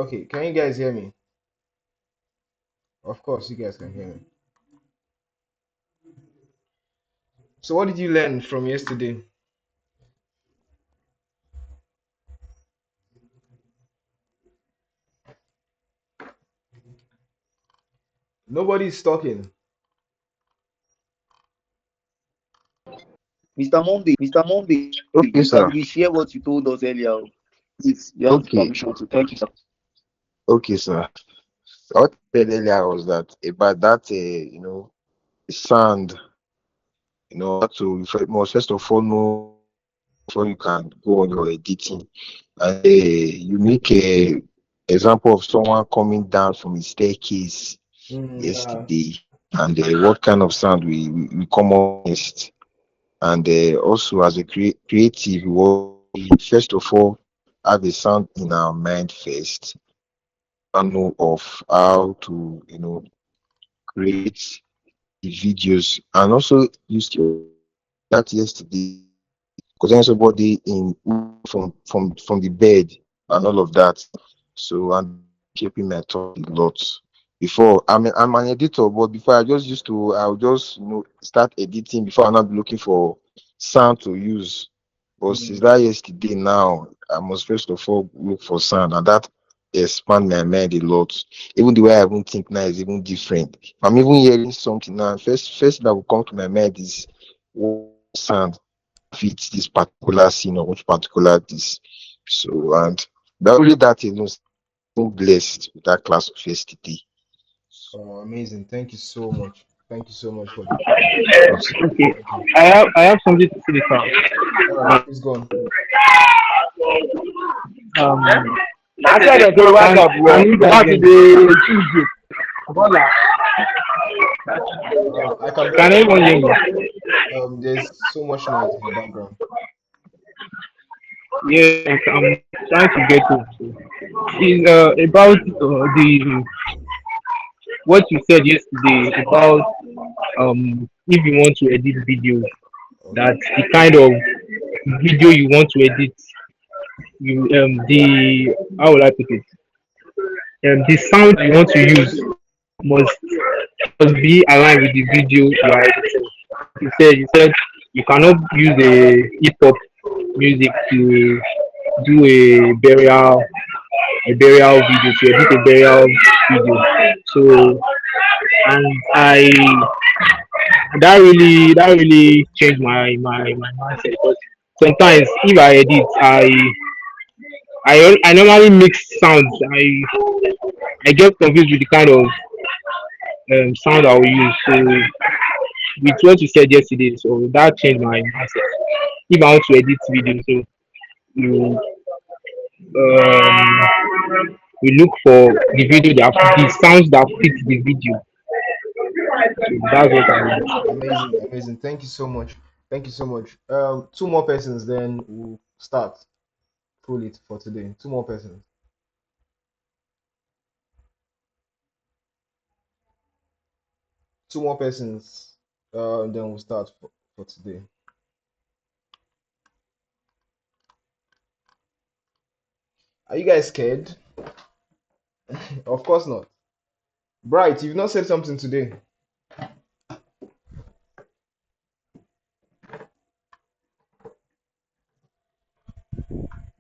Okay, can you guys hear me? Of course, you guys can hear me. So, what did you learn from yesterday? Nobody's talking. Mr. Monday, Okay, you can sir. reshare what you told us earlier. Please, you have Okay, permission to. Thank you, sir. okay, sir. What I said earlier was that about that, sound, how to must first of all know before you can go on your editing. And you make a example of someone coming down from a staircase Yeah. yesterday, and what kind of sound we come up with. And also, as a creative, we first of all have a sound in our mind first, and know of how to, create the videos, and also use that yesterday because somebody in from the bed and all of that. So I'm keeping my thought a lot. Before I'm an editor, but before I'll just start editing before I'm not looking for sound to use. But since that yesterday now, I must first of all look for sound, and that expand my mind a lot. Even the way I even think now is even different. If I'm even hearing something now, first that will come to my mind is what sound fits this particular scene or which particular this. So and that only that alone, so blessed with that class of yesterday. Oh, amazing. Thank you so much. Thank you so much for the Okay, thank you. I have something to say this All right, please go on. um I said that to can wake up, can bro. you guys That's hear me? the Tuesday. Voila. I can Can barely hear anyone hear you. me? There's so much noise in the background. Yes, I'm trying to get to. Is about the what you said yesterday about if you want to edit video, Okay. that the kind of video you want to edit, you the how will I put it, the sound you want to use must must be aligned with the video you are editing. You said you cannot use a hip hop music to do a burial video, to edit a burial video. So, and that really changed my mindset, because sometimes if I edit, I normally mix sounds. I get confused with the kind of sound I will use. So with what you said yesterday, so that changed my mindset. If I want to edit video, so you we look for the sounds that fit the video. So that's what I mean. Amazing, amazing. Thank you so much. Thank you so much. Two more persons, then we'll start fully for today. Two more persons. Two more persons. Then we'll start for today. Are you guys scared? Of course not. Bright, you've not said something today.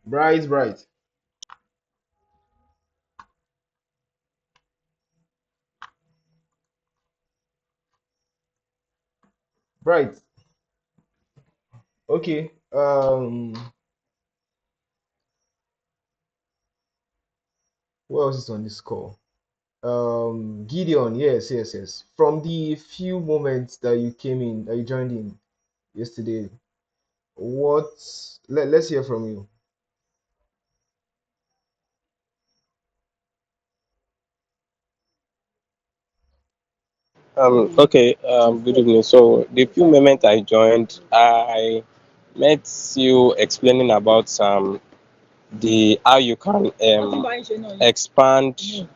Bright, bright, bright. Okay. Who else is on this call? Gideon. Yes, yes, yes. From the few moments that you came in, that you joined in yesterday, what? Let's hear from you. Okay, good evening. So, the few moments I joined, I met you explaining about the how you can expand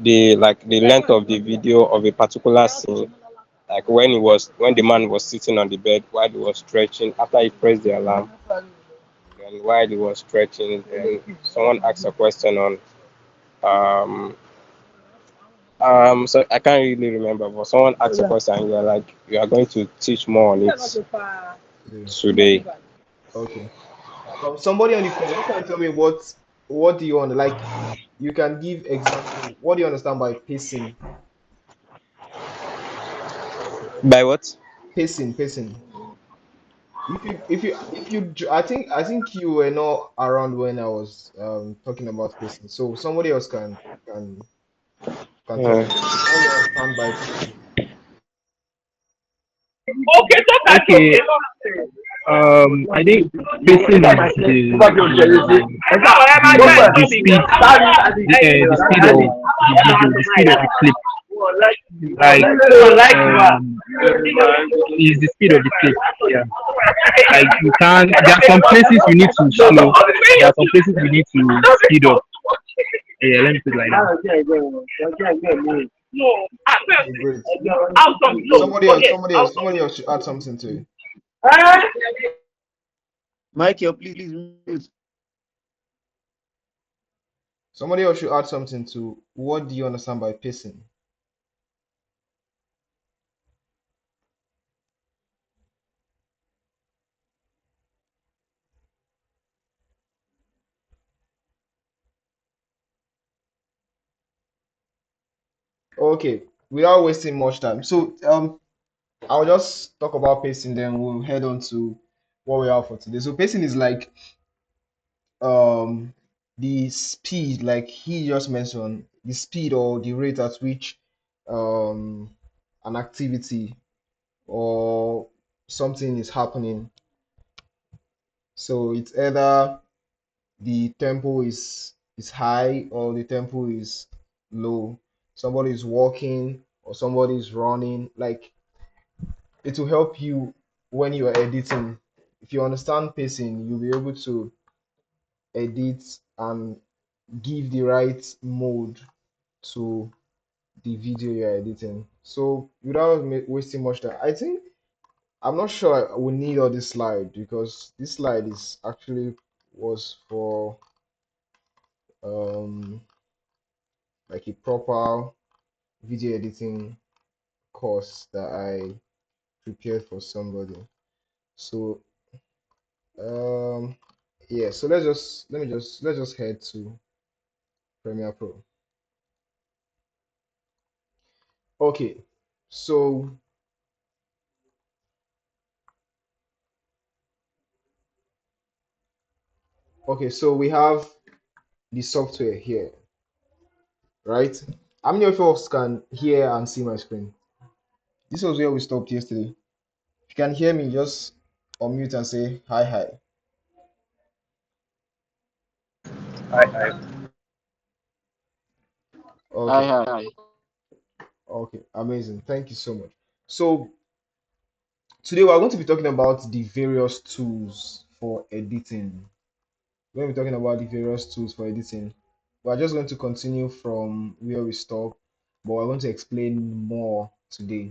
the length of the video of a particular scene, like when the man was sitting on the bed while he was stretching after he pressed the alarm, and while he was stretching, then someone asked a question on Um, so I can't really remember, but someone asked a question and you're like, you are going to teach more on it Today. today. Okay. Somebody on the call, who can tell me what do you want? Like, you can give example. What do you understand by pacing? By what? Pacing. I think you were not around when I was talking about pacing. So somebody else can can tell me Uh, what you understand by pacing. Okay. I think pacing is the speed, the speed of the video, the speed of the clip. Like is the speed of the clip. Yeah. Like you can. There are some places you need to slow. There are some places you need to speed up. Yeah. Let me put it like that. Okay, great. Somebody else should add something to it. Michael, please mute. Somebody else should add something to what do you understand by pacing? Okay, without wasting much time. So I'll just talk about pacing, then we'll head on to what we have for today. So pacing is like um the speed, like he just mentioned, the speed or the rate at which um an activity or something is happening. So it's either the tempo is high or the tempo is low. Somebody is walking or somebody is running. Like, it will help you when you are editing. If you understand pacing, you'll be able to edit and give the right mode to the video you're editing. So without wasting much time, I think I'm not sure I will need all this slide because this slide is actually was for um like a proper video editing course that I prepared for somebody. So yeah, so let's just head to Premiere Pro. Okay, so so we have the software here, right? How many of us can hear and see my screen? This was where we stopped yesterday. If you can hear me, just unmute and say hi hi. I Hi, Okay, hi. okay, amazing. Thank you so much. So today we're going to be talking about the various tools for editing. When we're talking about the various tools for editing, we're just going to continue from where we stopped, but we're going to explain more today.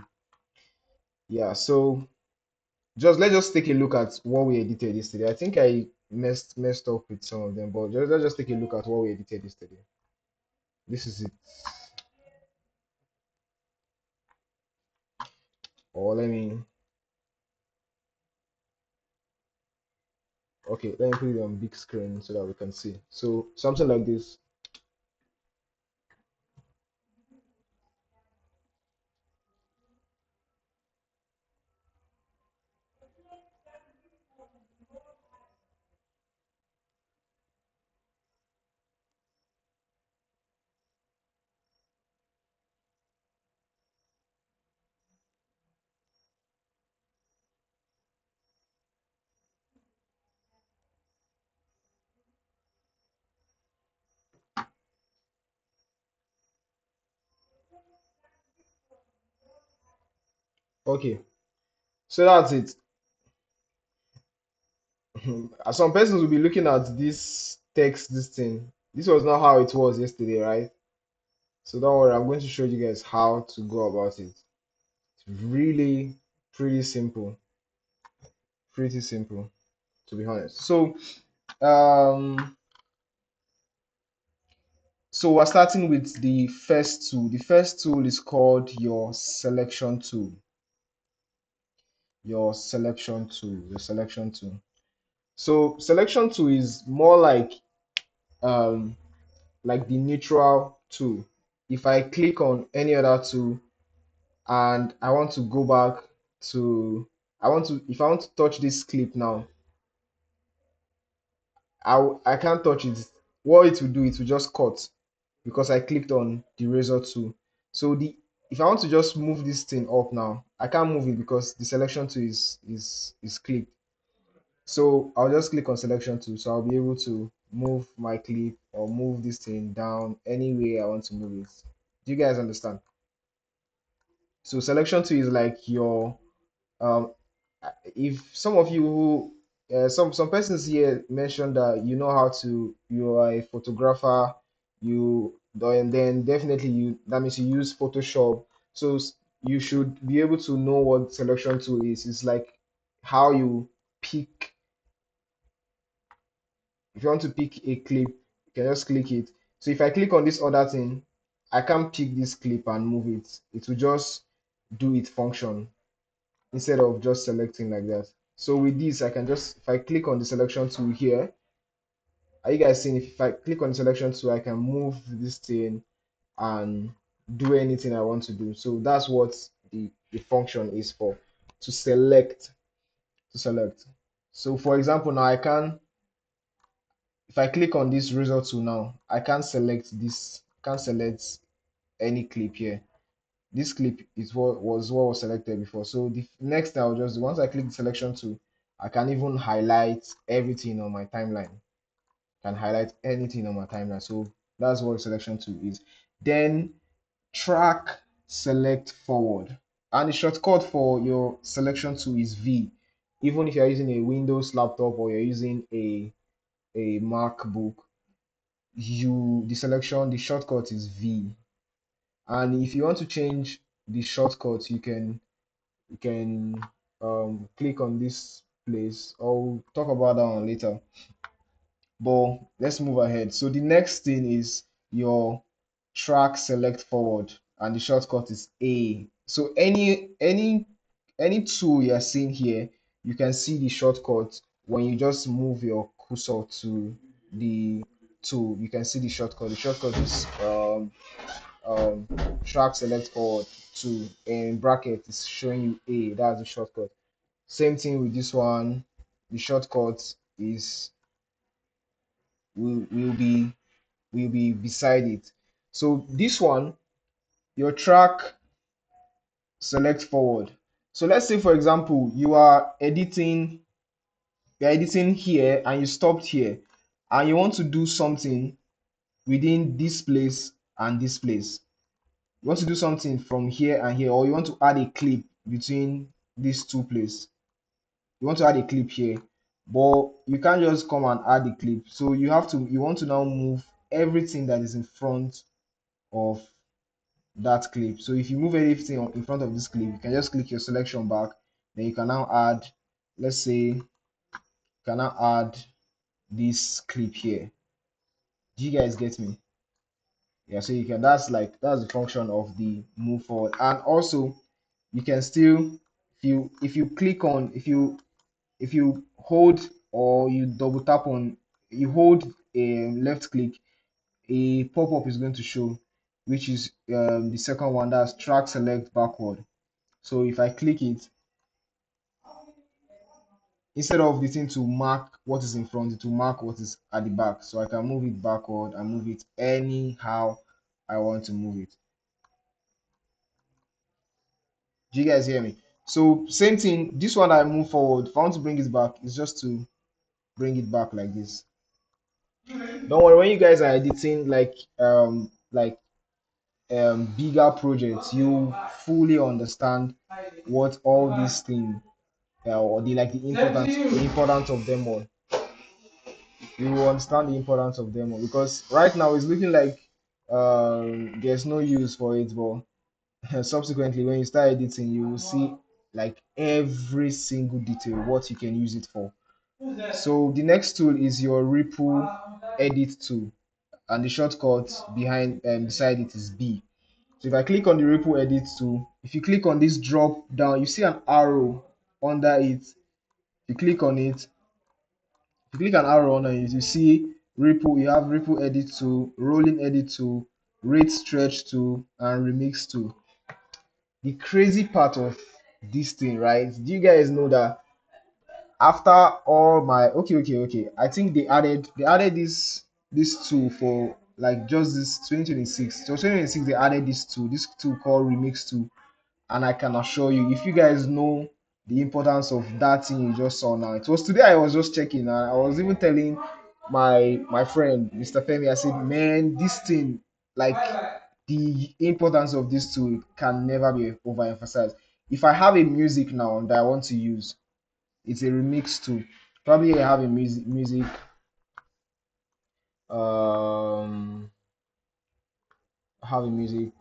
Yeah, so let's just take a look at what we edited yesterday. I think I messed up with some of them, but let's just take a look at what we edited yesterday. This is it. Or let me put it on big screen so that we can see. So something like this. Okay, so that's it. Some persons will be looking at this text, this thing. This was not how it was yesterday, right? So don't worry, I'm going to show you guys how to go about it. It's really pretty simple. Pretty simple, to be honest. So So we're starting with the first tool. The first tool is called your selection tool. Your selection tool. Your selection tool. So selection tool is more um like the neutral tool. If I click on any other tool and I want to go back to if I want to touch this clip now, I can't touch it. What it will do, it will just cut because I clicked on the razor tool. So the if I want to just move this thing up now, I can't move it because the selection tool is clicked. So I'll just click on selection tool. So I'll be able to move my clip or move this thing down any way I want to move it. Do you guys understand? So selection tool is like your um if some of you who some persons here mentioned that you know how to you are a photographer, then definitely you that means you use Photoshop. So you should be able to know what selection tool is. It's like how you pick. If you want to pick a clip, you can just click it. So if I click on this other thing, I can pick this clip and move it. It will just do its function instead of just selecting like that. So with this, I can just, if I click on the selection tool here, are you guys seeing if I click on the selection tool, I can move this thing and do anything I want to do. So that's what the function is for, to select. So for example, now I can, if I click on this razor tool now, I can select this, can select any clip here. This clip is what was selected before. So the next thing I'll just do, once I click the selection tool, I can even highlight everything on my timeline. Can highlight anything on my timeline. So that's what selection tool is. Then track select forward. And the shortcut for your selection tool is V. Even if you're using a Windows laptop or you're using a MacBook, the shortcut is V. And if you want to change the shortcut, you can click on this place. I'll talk about that one later. But let's move ahead. So the next thing is your track select forward, and the shortcut is A. So any tool you're seeing here, you can see the shortcut when you just move your cursor to the tool. You can see the shortcut. The shortcut is um track select forward to, in bracket is showing you A. That's the shortcut. Same thing with this one. The shortcut is will be beside it. So this one, your track select forward. So let's say for example you're editing here and you stopped here and you want to do something within this place and this place. You want to do something from here and here, or you want to add a clip between these two places. You want to add a clip here, but you can't just come and add the clip. So you want to now move everything that is in front of that clip. So if you move everything in front of this clip, you can just click your selection back. Then you can now add, let's say, you can now add this clip here. Do you guys get me? Yeah, so you can, that's the function of the move forward. And also you can still, if you click on, if you hold or you double tap on, you hold a left click, a pop-up is going to show, which is the second one, that's track select backward. So if I click it, instead of the thing to mark what is in front, it will mark what is at the back. So I can move it backward and move it anyhow I want to move it. Do you guys hear me? So same thing, this one I move forward. If I want to bring it back, it's just to bring it back like this. Don't worry, when you guys are editing bigger projects, you fully understand what all these things or the importance of them all. You will understand the importance of them all, because right now it's looking like there's no use for it, but subsequently when you start editing, you will see like every single detail what you can use it for. So the next tool is your ripple edit tool. and the shortcut behind beside it is B. So if I click on the Ripple edit tool, if you click on this drop down, you see an arrow under it. If you click on it, if you click an arrow under it, you see Ripple. You have Ripple edit tool, rolling edit tool, rate stretch tool, and remix tool. The crazy part of this thing, right? Do you guys know that after all my okay, I think they added this tool for like just this 2026. So 2026 they added this tool called remix tool, and I can assure you, if you guys know the importance of that thing you just saw now, it was today I was just checking, and I was even telling my friend Mr. Femi, I said, man, this thing, like, the importance of this tool can never be overemphasized. If I have a music now that I want to use, it's a remix tool. Probably I have a music I have a music,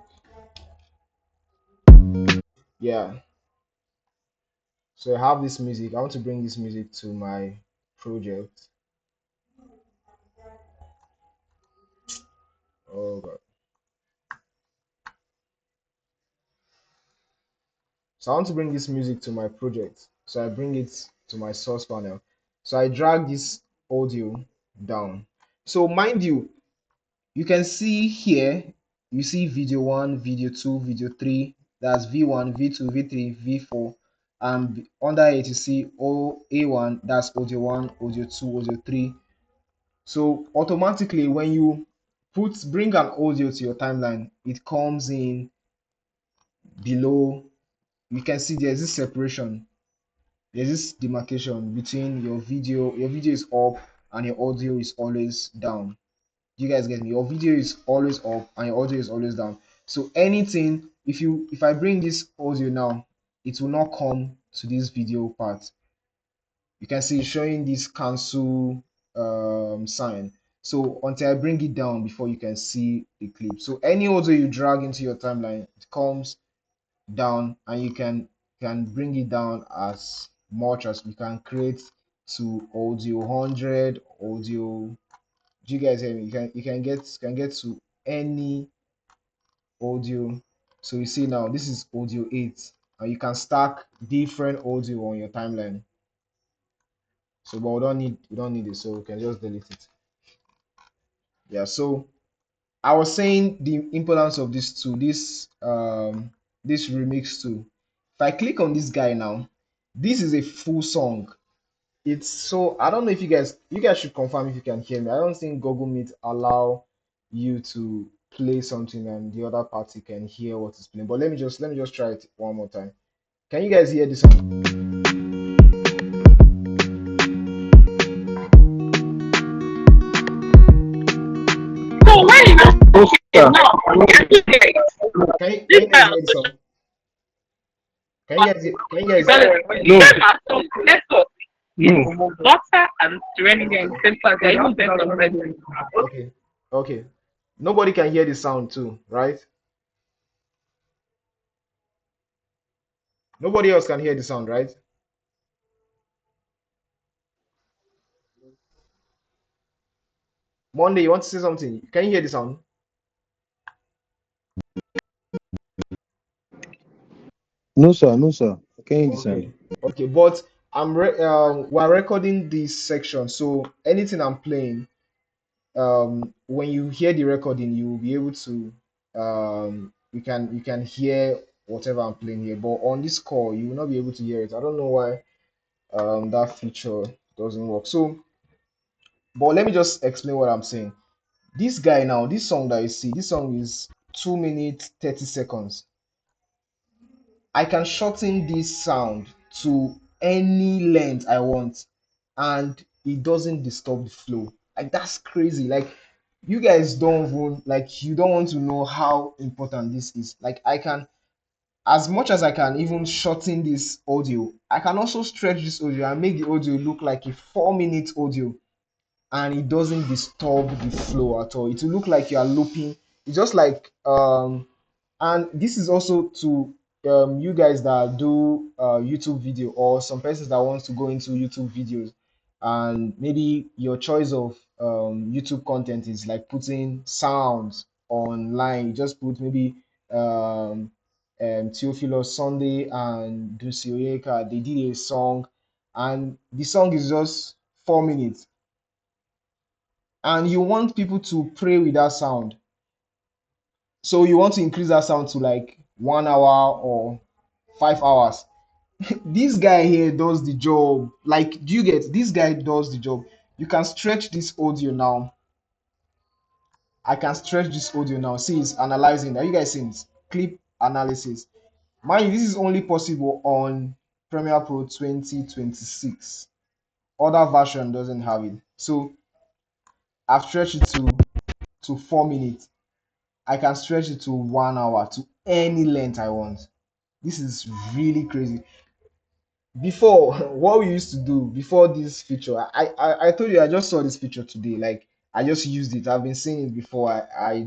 yeah. So I have this music. I want to bring this music to my project. Oh god. So I want to bring this music to my project. So I bring it to my source panel. So I drag this audio down. So mind you, you can see here, you see video 1, video 2, video 3. That's V1, V2, V3, V4. And under it, you see A1, that's audio 1, audio 2, audio 3. So automatically, when you bring an audio to your timeline, it comes in below. You can see there's this separation, there's this demarcation between your video. Your video is up and your audio is always down. Do you guys get me? Your video is always up and your audio is always down. So anything, if I bring this audio now, it will not come to this video part. You can see it's showing this cancel sign. So until I bring it down before you can see the clip. So any audio you drag into your timeline, it comes down, and you can bring it down as much as you can create to audio 100, audio. Do you guys hear me? You can get to any audio. So you see now this is audio 8, and you can stack different audio on your timeline. So but we don't need it, so we can just delete it. Yeah, so I was saying the importance of this tool, this remix tool. If I click on this guy now, this is a full song. It's so, I don't know if you guys should confirm if you can hear me. I don't think Google Meet allow you to play something and the other party can hear what is playing. But let me just try it one more time. Can you guys hear this song? Can you guys hear the song? No, no. Butter and serenity and simple. They're even better already. Okay, okay. Nobody can hear the sound too, right? Nobody else can hear the sound, right? Monday, you want to say something? Can you hear the sound? No, sir. No, sir. I can't hear the Okay, sound. okay. But we're recording this section, so anything I'm playing, when you hear the recording, you will be able to, you can hear whatever I'm playing here. But on this call, you will not be able to hear it. I don't know why that feature doesn't work. So, but let me just explain what I'm saying. This guy now, this song that you see, this song is 2 minutes 30 seconds. I can shorten this sound to any length I want, and it doesn't disturb the flow. Like, that's crazy. Like, you guys don't even, like, you don't want to know how important this is. Like, I can, as much as I can even shorten this audio, I can also stretch this audio and make the audio look like a 4 minute audio, and it doesn't disturb the flow at all. It will look like you are looping. It's just like and this is also to you guys that do YouTube video, or some persons that wants to go into YouTube videos, and maybe your choice of YouTube content is like putting sounds online. You just put maybe um, Theophilus Sunday and Dusi Oyeka. They did a song, and the song is just 4 minutes, and you want people to pray with that sound. So you want to increase that sound to like 1 hour or 5 hours. This guy here does the job. Like, do you get? This guy does the job. You can stretch this audio now. I can stretch this audio now. See, it's analyzing. Are you guys seeing it? Clip analysis. Mind you, this is only possible on Premiere Pro 2026. Other version doesn't have it. So I've stretched it to 4 minutes. I can stretch it to 1 hour, to any length I want. This is really crazy. Before, what we used to do before this feature, I told you I just saw this feature today. Like, I just used it. I've been seeing it before. I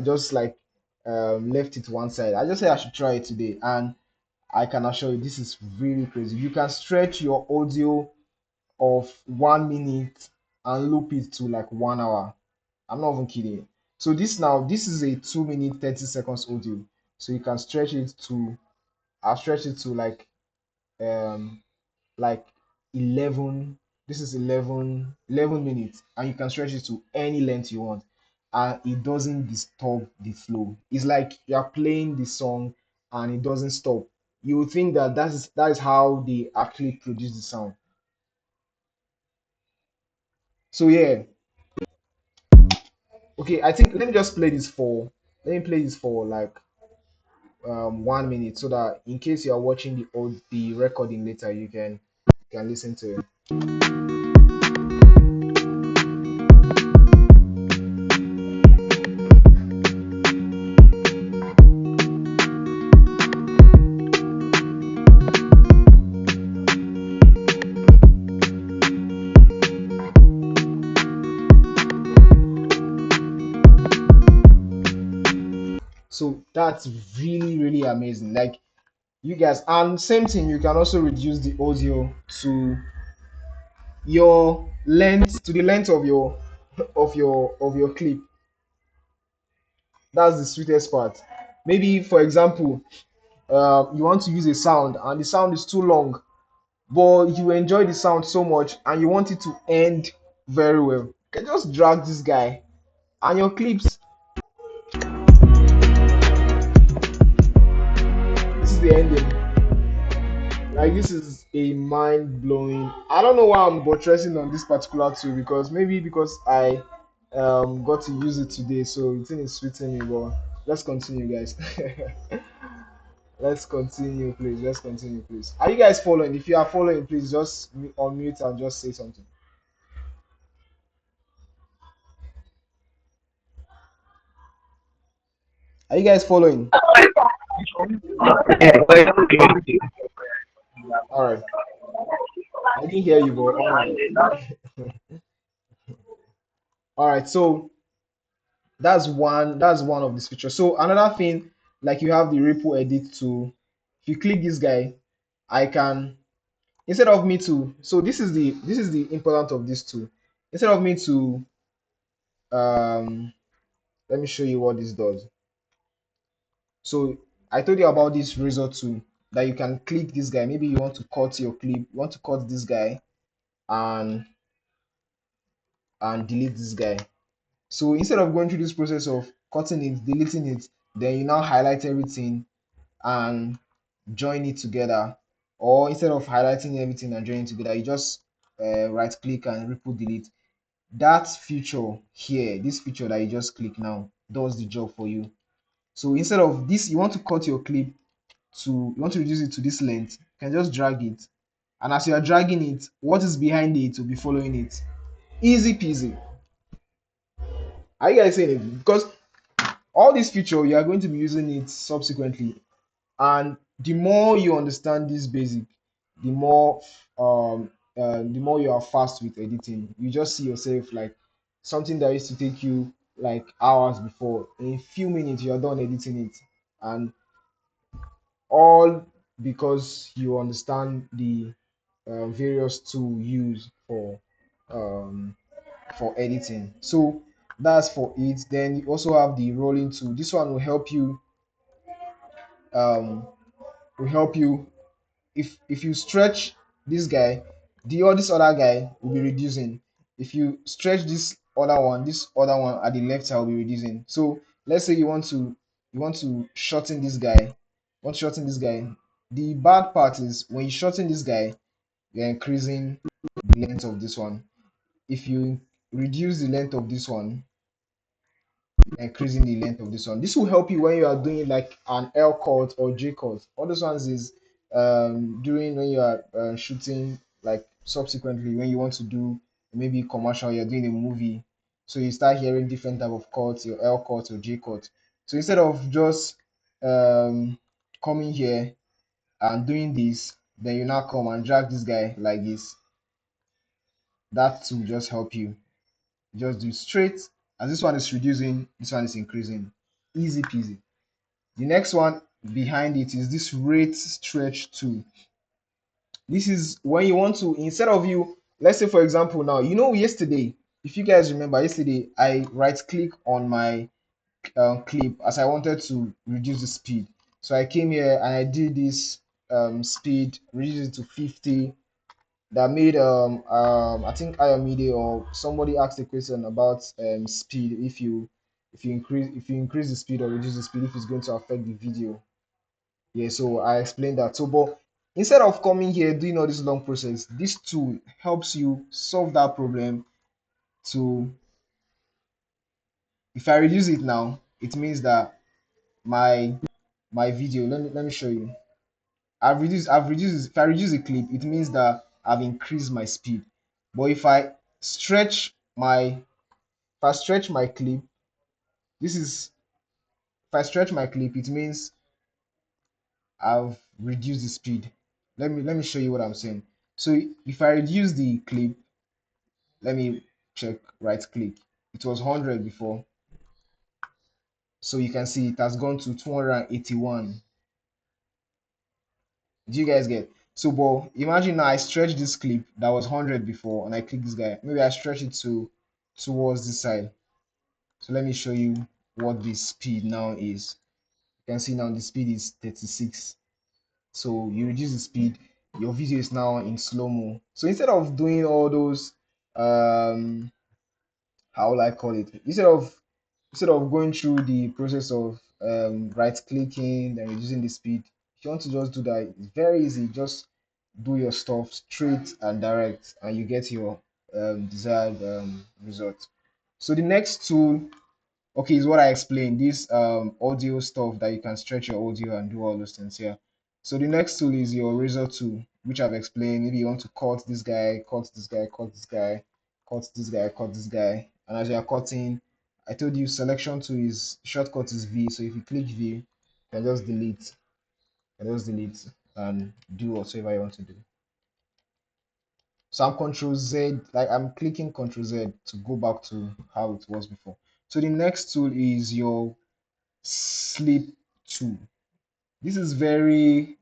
just like left it one side. I just said I should try it today, and I can assure you this is really crazy. You can stretch your audio of 1 minute and loop it to like 1 hour. I'm not even kidding. So this is a 2 minute 30 seconds audio. So you can stretch it to I've stretched it to um like 11, this is 11 minutes, and you can stretch it to any length you want, and it doesn't disturb the flow. It's like you're playing the song and it doesn't stop. You would think that that is how they actually produce the sound. So yeah, okay, I think let me play this for like 1 minute, so that in case you are watching the recording later, you can listen to it. So that's really, really amazing. Like, you guys, and same thing, you can also reduce the audio to your length, to the length of your of your clip. That's the sweetest part. Maybe, for example, you want to use a sound and the sound is too long, but you enjoy the sound so much and you want it to end very well. You can just drag this guy and your clips. This is the ending. Like, this is a mind blowing. I don't know why I'm buttressing on this particular tool, because maybe because I got to use it today, so the thing is sweetening me. But let's continue, guys. Let's continue, please. Let's continue, please. Are you guys following? If you are following, please just unmute and just say something. Are you guys following? All right. I didn't hear you, but all right. All right. So that's one of these features. So another thing, like, you have the ripple edit tool. If you click this guy, I can, instead of me to, so this is the importance of this tool. Instead of me to um let me show you what this does. So I told you about this razor tool, that you can click this guy. Maybe you want to cut your clip, you want to cut this guy and delete this guy. So instead of going through this process of cutting it, deleting it, then you now highlight everything and join it together. Or instead of highlighting everything and joining it together, you just right click and ripple delete. That feature here, this feature that you just click now, does the job for you. So instead of this, you want to cut your clip you want to reduce it to this length, you can just drag it. And as you are dragging it, what is behind it will be following it. Easy peasy. Are you guys saying it? Because all this feature, you are going to be using it subsequently. And the more you understand this basic, the more you are fast with editing. You just see yourself, like, something that used to take you like hours before, in a few minutes you are done editing it. And all because you understand the various tools used for um for editing. So that's for it. Then you also have the rolling tool. This one um will help you if you stretch this guy, this other guy will be reducing. If you stretch this other one at the left side will be reducing. So let's say you want to shorten this guy, want to shorten this guy. The bad part is when you shorten this guy, you're increasing the length of this one. If you reduce the length of this one, increasing the length of this one. This will help you when you are doing like an L cut or J cut. All those ones is during when you are shooting like subsequently when you want to do maybe commercial, you're doing a movie, so you start hearing different type of cuts, your L cut or J cut. So instead of just um coming here and doing this, then you now come and drag this guy like this. That will just help you. Just do straight. As this one is reducing, this one is increasing. Easy peasy. The next one behind it is this rate stretch tool. This is when you want to, instead of you, let's say for example now, yesterday, if you guys remember yesterday, I right click on my clip as I wanted to reduce the speed. So I came here and I did this speed, reduce it to 50. That made I think amiable or somebody asked a question about speed, if you increase the speed or reduce the speed, if it's going to affect the video. Yeah, so I explained that. So, but instead of coming here doing all this long process, this tool helps you solve that problem. To If I reduce it now, it means that my video. Let me show you. I've reduced. If I reduce the clip, it means that I've increased my speed. But if I stretch my clip, this is if I stretch my clip, it means I've reduced the speed. Let me show you what I'm saying. So if I reduce the clip, let me check right click. It was 100 before. So you can see it has gone to 281. Do you guys get? So, but imagine now I stretch this clip that was 100 before and I click this guy. Maybe I stretch it towards this side. So let me show you what the speed now is. You can see now the speed is 36. So you reduce the speed, your video is now in slow-mo. So instead of doing all those how will I call it? Instead of going through the process of right clicking and reducing the speed, if you want to just do that, it's very easy. Just do your stuff straight and direct, and you get your desired result. So the next tool, okay, is what I explained. This audio stuff that you can stretch your audio and do all those things here. So the next tool is your razor tool, which I've explained. Maybe you want to cut this guy, cut this guy, cut this guy, cut this guy, cut this guy. And as you are cutting, I told you selection tool is shortcut is V. So if you click V, you can just delete. You can just delete and do whatever you want to do. So I'm Control Z, like I'm clicking Control Z to go back to how it was before. So the next tool is your sleep tool. This is very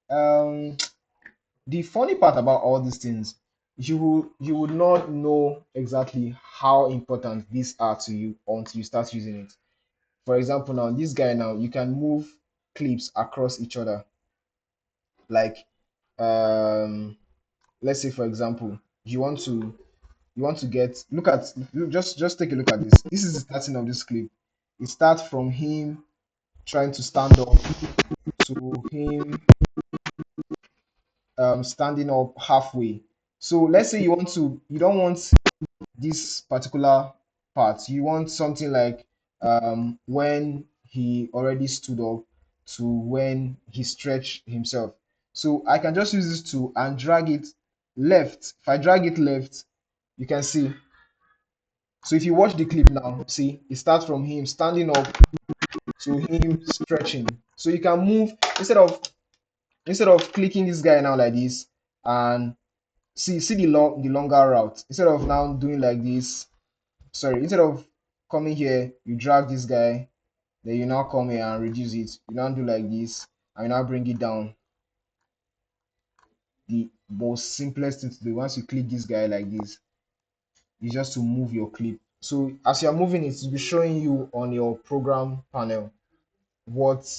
the funny part about all these things, you would not know exactly how important these are to you until you start using it. For example, now this guy, now you can move clips across each other. Like let's say for example, you want to get just take a look at this. This is the starting of this clip. It starts from him trying to stand up to him standing up halfway. So let's say you don't want this particular part. You want something like when he already stood up to when he stretched himself. So I can just use this tool and drag it left. If I drag it left, you can see. So if you watch the clip now, see it starts from him standing up to him stretching. So you can move instead of clicking this guy now like this and see the longer route. Instead of now doing like this, sorry, instead of coming here, you drag this guy, then you now come here and reduce it. You now do like this, and you now bring it down. The most simplest thing to do once you click this guy like this, is just to move your clip. So as you're moving it, will be showing you on your program panel what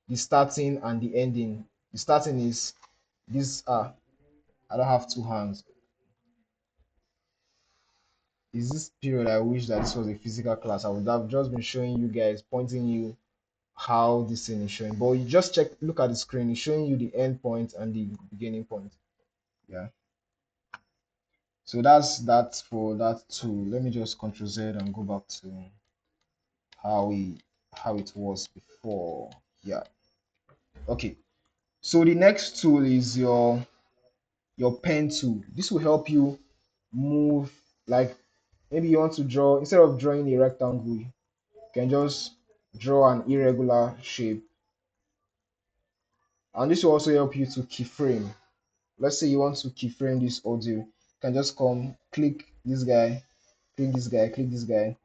the starting and the ending. The starting is this. I don't have two hands. Is this period? I wish that this was a physical class. I would have just been showing you guys, pointing you how this thing is showing. But you just look at the screen. It's showing you the end point and the beginning point. Yeah. So that's that for that tool. Let me just Control Z and go back to how we how it was before. Yeah. Okay. So the next tool is your pen tool. This will help you move, like maybe you want to draw, instead of drawing a rectangle, you can just draw an irregular shape. And this will also help you to keyframe. Let's say you want to keyframe this audio. You can just come click this guy, click this guy, click this guy,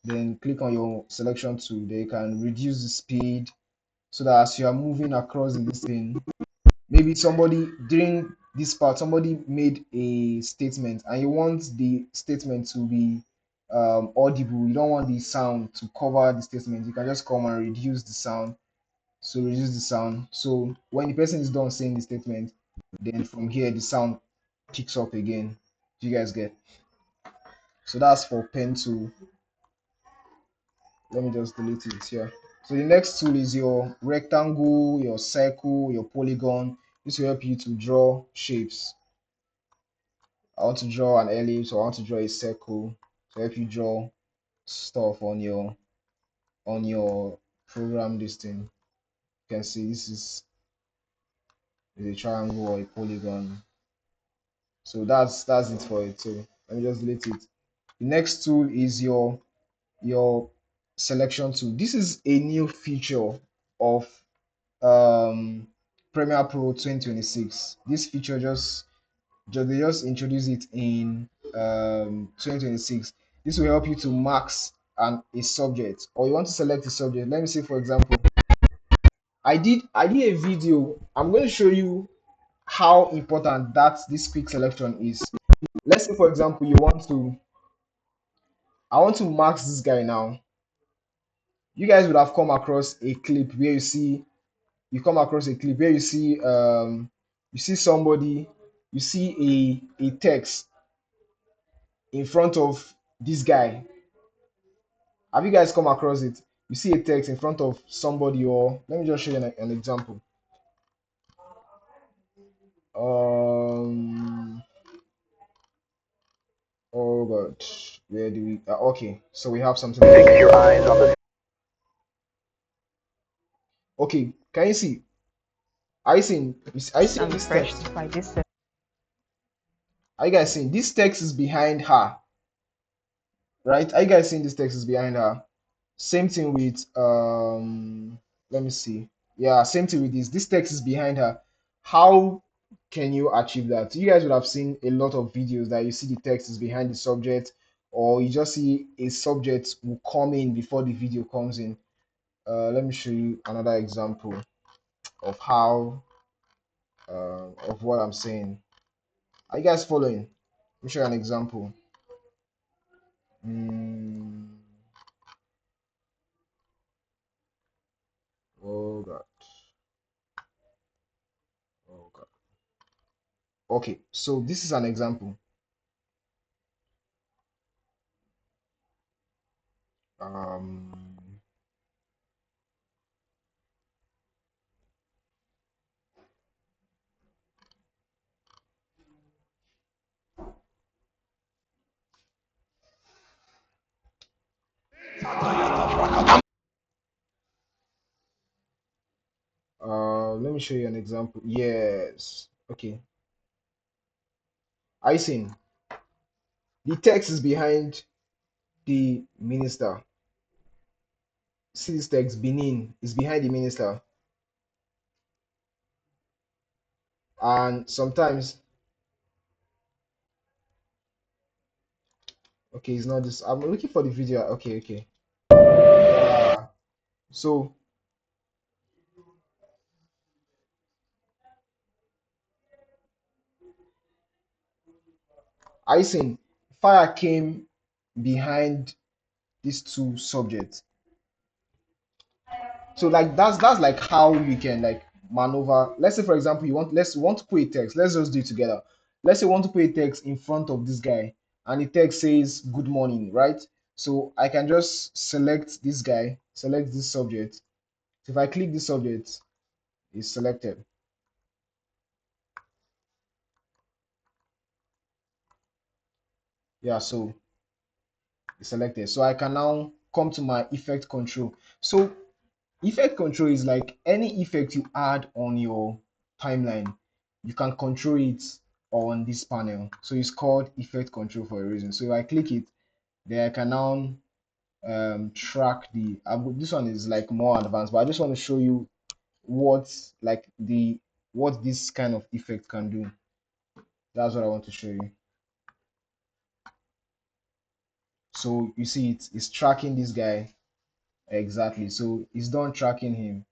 then click on your selection tool. Then you can reduce the speed so that as you are moving across this thing, maybe somebody during this part, somebody made a statement and you want the statement to be audible. You don't want the sound to cover the statement. You can just come and reduce the sound. So reduce the sound. So when the person is done saying the statement, then from here the sound picks up again. Do you guys get? So that's for pen tool. Let me just delete it here. So the next tool is your rectangle, your circle, your polygon. This will help you to draw shapes. I want to draw an ellipse, or I want to draw a circle. So help you draw stuff on your program. This thing, you can see this is a triangle or a polygon. So that's it for it. So let me just delete it. The next tool is your selection tool. This is a new feature of Premiere Pro 2026. This feature they just introduced it in 2026. This will help you to max a subject, or you want to select a subject. Let me say, for example, I did a video. I'm going to show you how important that this quick selection is. Let's say, for example, I want to max this guy now. You guys would have come across a clip where you come across a clip where you see somebody, you see a text in front of this guy. Have you guys come across it? You see a text in front of somebody, or let me just show you an example. Um, oh god, where do we? Okay, so we have something. Fix your eyes on the. Okay, can you see? Are you seeing? Are you seeing this text? Are you guys seeing? This text is behind her, right? Are you guys seeing this text is behind her? Same thing with let me see. Yeah, same thing with this. This text is behind her. How can you achieve that? You guys would have seen a lot of videos that you see the text is behind the subject, or you just see a subject will come in before the video comes in. Let me show you another example of how of what I'm saying. Are you guys following? Let me show you an example. Mm, oh god. Oh god. Okay, so this is an example. Um, let me show you an example. Yes. Okay. I seen the text is behind the minister. See this text, Benin is behind the minister. And sometimes, okay, it's not this. I'm looking for the video. Okay, okay. Yeah. So I seen fire came behind these two subjects. So like that's like how we can like maneuver. Let's say for example you want to put a text. Let's just do it together. Let's say you want to put a text in front of this guy, and the text says good morning, right? So I can just select this guy, select this subject. So if I click this subject, it's selected. Yeah, so it's selected. So I can now come to my effect control. So effect control is like any effect you add on your timeline, you can control it on this panel. So it's called effect control for a reason. So if I click it, then I can now track the. This one is like more advanced, but I just want to show you what like the what this kind of effect can do. That's what I want to show you. So you see it's tracking this guy exactly. So it's done tracking him.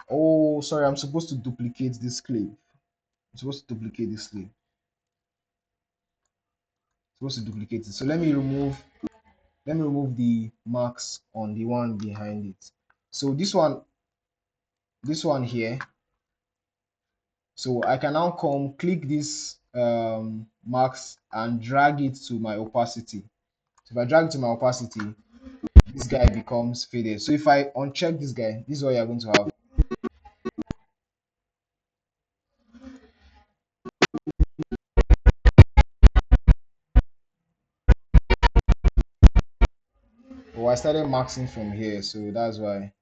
Oh, sorry, I'm supposed to duplicate this clip. I'm supposed to duplicate this clip. Supposed to duplicate it. So let me remove the marks on the one behind it. So this one here. So I can now come click this marks and drag it to my opacity. So if I drag it to my opacity, this guy becomes faded. So if I uncheck this guy, this is what you're going to have. Oh, I started maxing from here, so that's why.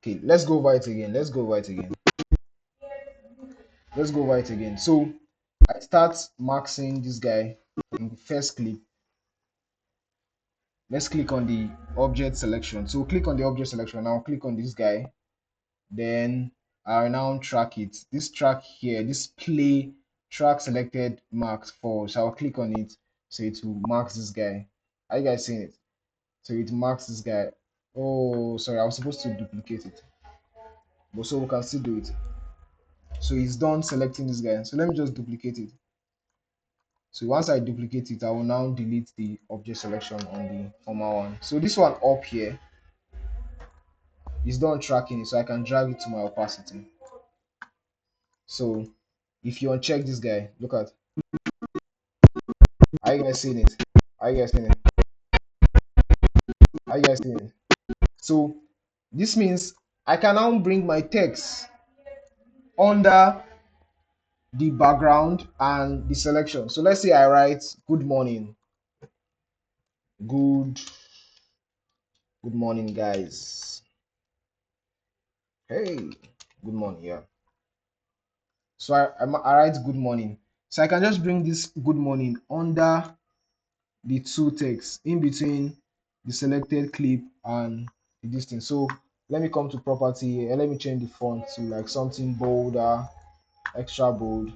Okay, let's go over it again. Let's go over it again. Let's go over it again. So I start maxing this guy in the first clip. Let's click on the object selection. So click on the object selection. Now click on this guy. Then I'll now track it. This track here, this play track selected marked for. So I'll click on it. So it will mark this guy. Are you guys seeing it? So it marks this guy. Oh, sorry, I was supposed to duplicate it. But so we can still do it. So it's done selecting this guy. So let me just duplicate it. So once I duplicate it, I will now delete the object selection on the former one. So this one up here is done tracking it, so I can drag it to my opacity. So if you uncheck this guy, look at, are you guys seeing it? Are you guys seeing it? Are you guys seeing it? So this means I can now bring my text under the background and the selection. So let's say I write good morning. Good morning, guys. Hey, good morning, yeah. So I write good morning. So I can just bring this good morning under the two texts in between the selected clip and the distance. So let me come to property and let me change the font to like something bolder, extra bold.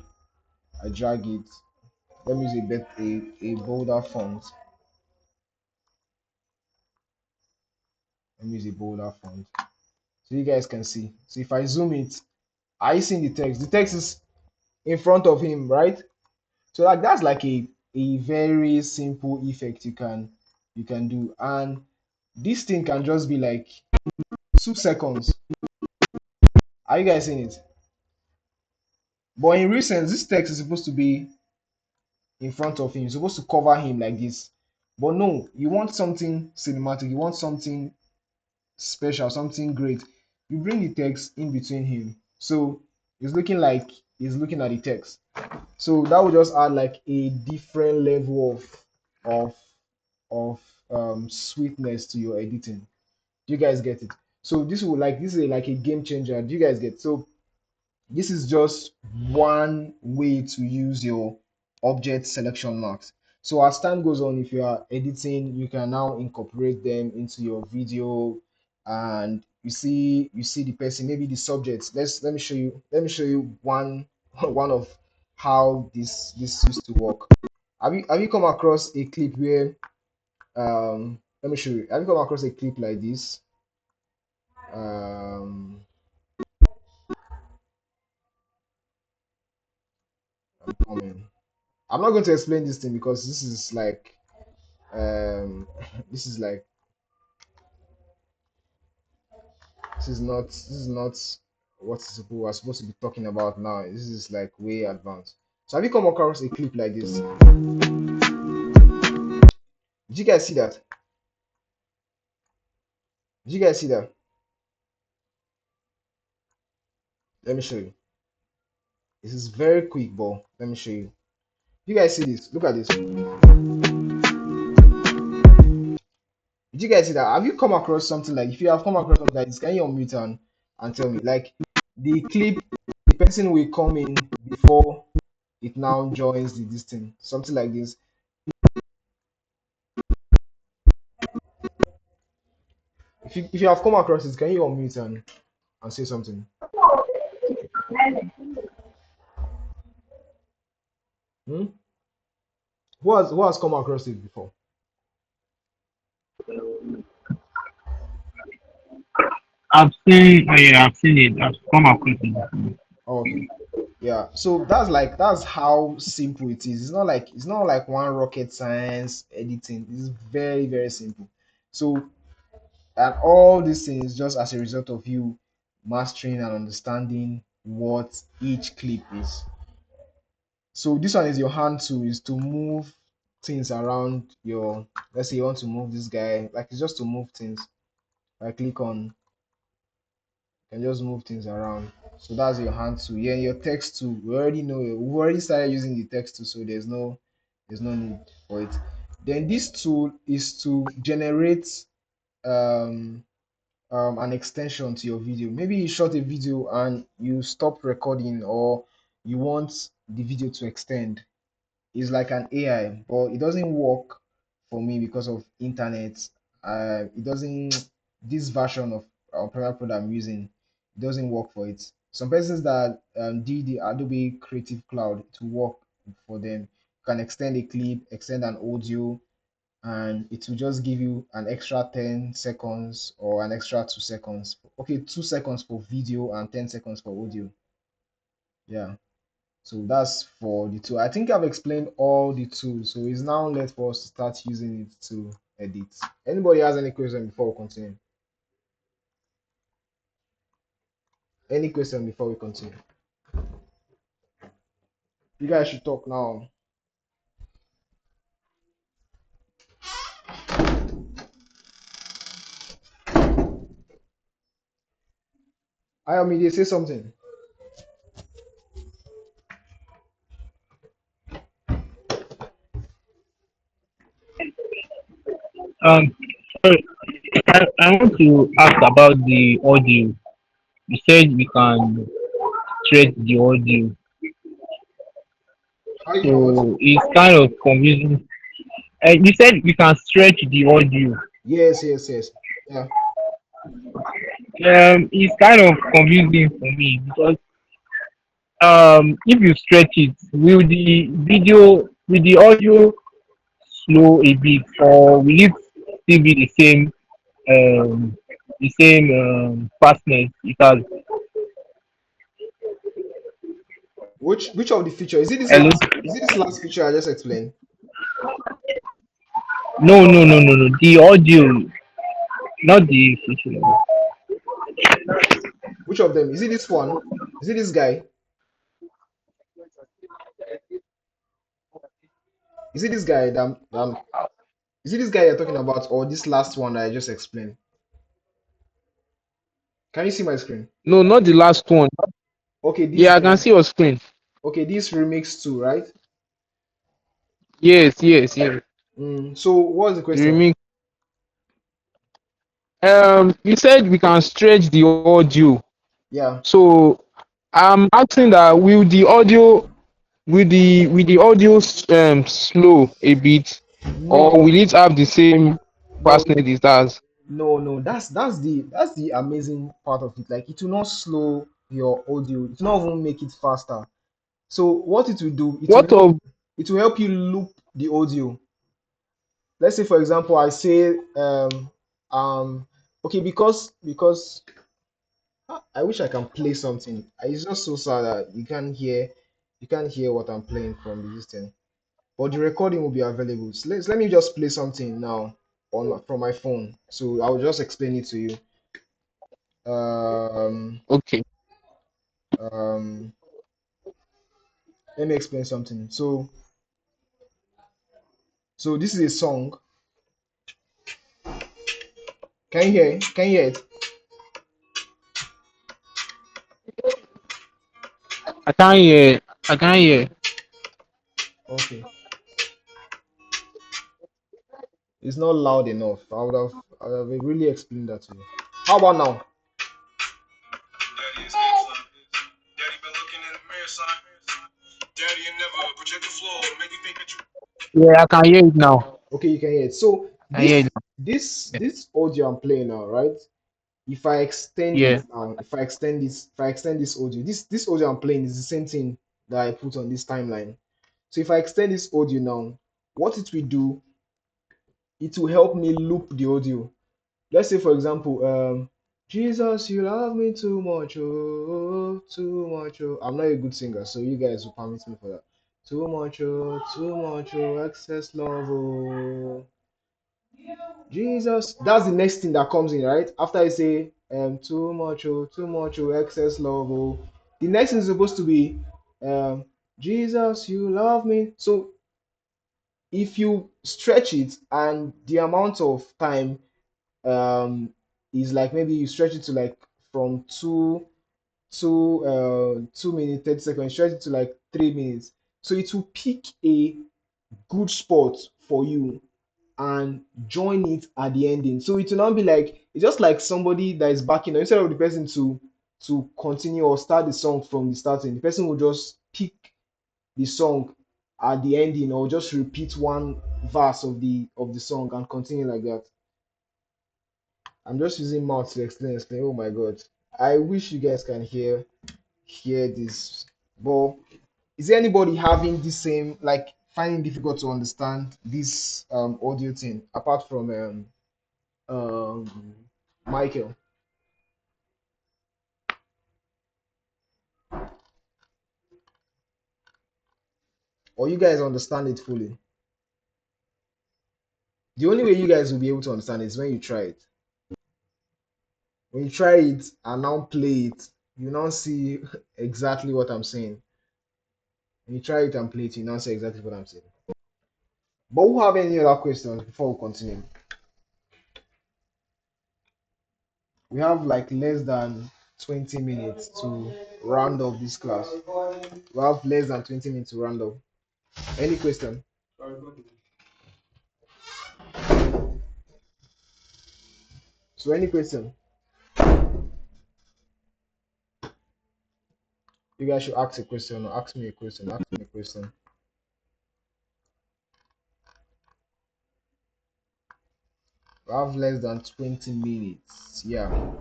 I drag it. Let me use a bolder font. Let me use a bolder font. So you guys can see. So if I zoom it, are you seeing the text? The text is in front of him, right? So like that's like a very simple effect you can do, and this thing can just be like 2 seconds. Are you guys seeing it? But in recent, this text is supposed to be in front of him. You're supposed to cover him like this. But no, you want something cinematic. You want something special, something great. You bring the text in between him. So it's looking like he's looking at the text. So that would just add like a different level of of sweetness to your editing. Do you guys get it? So this is like a game changer. Do you guys get it? So this is just one way to use your object selection marks. So as time goes on, if you are editing, you can now incorporate them into your video, and you see the person, maybe the subject. Let me show you one one of how this used to work. Have you come across a clip where let me show you. Have you come across a clip like this? I'm coming. I'm not going to explain this thing because this is like this is not what we're supposed to be talking about now. This is like way advanced. So have you come across a clip like this? Did you guys see that? Did you guys see that? Let me show you. This is very quick, but let me show you. You guys see this? Look at this. Did you guys see that? Have you come across something like, if you have come across something like this, can you unmute and tell me? Like the clip, the person will come in before it now joins this thing. Something like this. If you have come across it, can you unmute and say something? Hmm? Who has come across it before? I've seen it. I've come across it. Oh, okay. Yeah. So that's how simple it is. It's not like one rocket science editing. It's very, very simple. So and all these things just as a result of you mastering and understanding what each clip is. So this one is your hand tool, is to move things around your, let's say you want to move this guy, like it's just to move things. I click on, you can just move things around. So that's your hand tool. Yeah, your text tool. We already know it. We've already started using the text tool, so there's no need for it. Then this tool is to generate um an extension to your video. Maybe you shot a video and you stopped recording, or you want the video to extend. It's like an AI, but it doesn't work for me because of internet. It doesn't. This version of Premiere Pro that I'm using, it doesn't work for it. Some persons that did the Adobe Creative Cloud to work for them can extend a clip, extend an audio, and it will just give you an extra 10 seconds or an extra 2 seconds. Okay, 2 seconds for video and 10 seconds for audio. Yeah. So that's for the tool. I think I've explained all the tools. So it's now left for us to start using it to edit. Anybody has any question before we continue? Any question before we continue? You guys should talk now. Ayomide, say something. Um, sorry, I want to ask about the audio. You said we can stretch the audio, How you can what? so it's kind of confusing. You said we can stretch the audio. Yes, yes, yes. Yeah. It's kind of confusing for me because if you stretch it, will the audio slow a bit, or will it still be um the same fastness it has? Which of the feature? Hello? Is it this last feature I just explained? No. The audio, not the feature. Which of them? Is it this one? Is it this guy? Is it this guy is it this guy you're talking about, or this last one that I just explained? Can you see my screen? No, not the last one. Okay, this Yeah, I can one. see your screen. Okay, this remix too, right? Yes. So what's the The question? remix. You said we can stretch the audio. Yeah. So I'm asking that will the audio slow a bit, or No, will it have the same no, fastness it has? no. That's the amazing part of it. Like it will not slow your audio. It will not even make it faster. So what it will do, What of it will help you loop the audio. Let's say for example, I say okay, because I wish I can play something. It's just so sad that you can't hear what I'm playing from this thing. but the recording will be available. So let me just play something now on from my phone. So I'll just explain it to you. Um, Okay. um, Let me explain something. So this is a song. Can you hear? Can you hear it? I can't hear. I can't hear. Okay. It's not loud enough. I would have really explained that to you. How about now? Yeah, I can hear it now. Okay, you can hear it. So I hear it now. this audio I'm playing now, right? If I extend it Yeah. now, if I extend this audio, this audio I'm playing is the same thing that I put on this timeline. So if I extend this audio now, what it will do, it will help me loop the audio. Let's say, for example, Jesus, you love me too much, oh, too much, oh. I'm not a good singer, so you guys will permit me for that. Too much, oh, excess love, oh. Jesus, that's the next thing that comes in, right? After I say, too much, oh, excess love, oh. The next thing is supposed to be, Jesus, you love me. So if you stretch it and the amount of time um is like maybe you stretch it to like from 2 minutes 30 seconds, stretch it to like 3 minutes, so it will pick a good spot for you and join it at the ending. So it will not be like it's just like somebody that is backing instead of the person to continue or start the song from the starting, the person will just pick the song at the ending or just repeat one verse of the song and continue like that. I'm just using mouth to explain. Oh my god. I wish you guys can hear this. But is there anybody having the same like finding difficult to understand this audio thing apart from um Michael? Or you guys understand it fully? The only way you guys will be able to understand it is when you try it. When you try it and now play it, you now see exactly what I'm saying. When you try it and play it, you now see exactly what I'm saying. But who have any other questions before we continue? We have like less than 20 minutes to round off this class. We have less than 20 minutes to round off. Any question? So any question? You guys should ask a question or ask me a question. Ask me a question. We have less than 20 minutes. Yeah.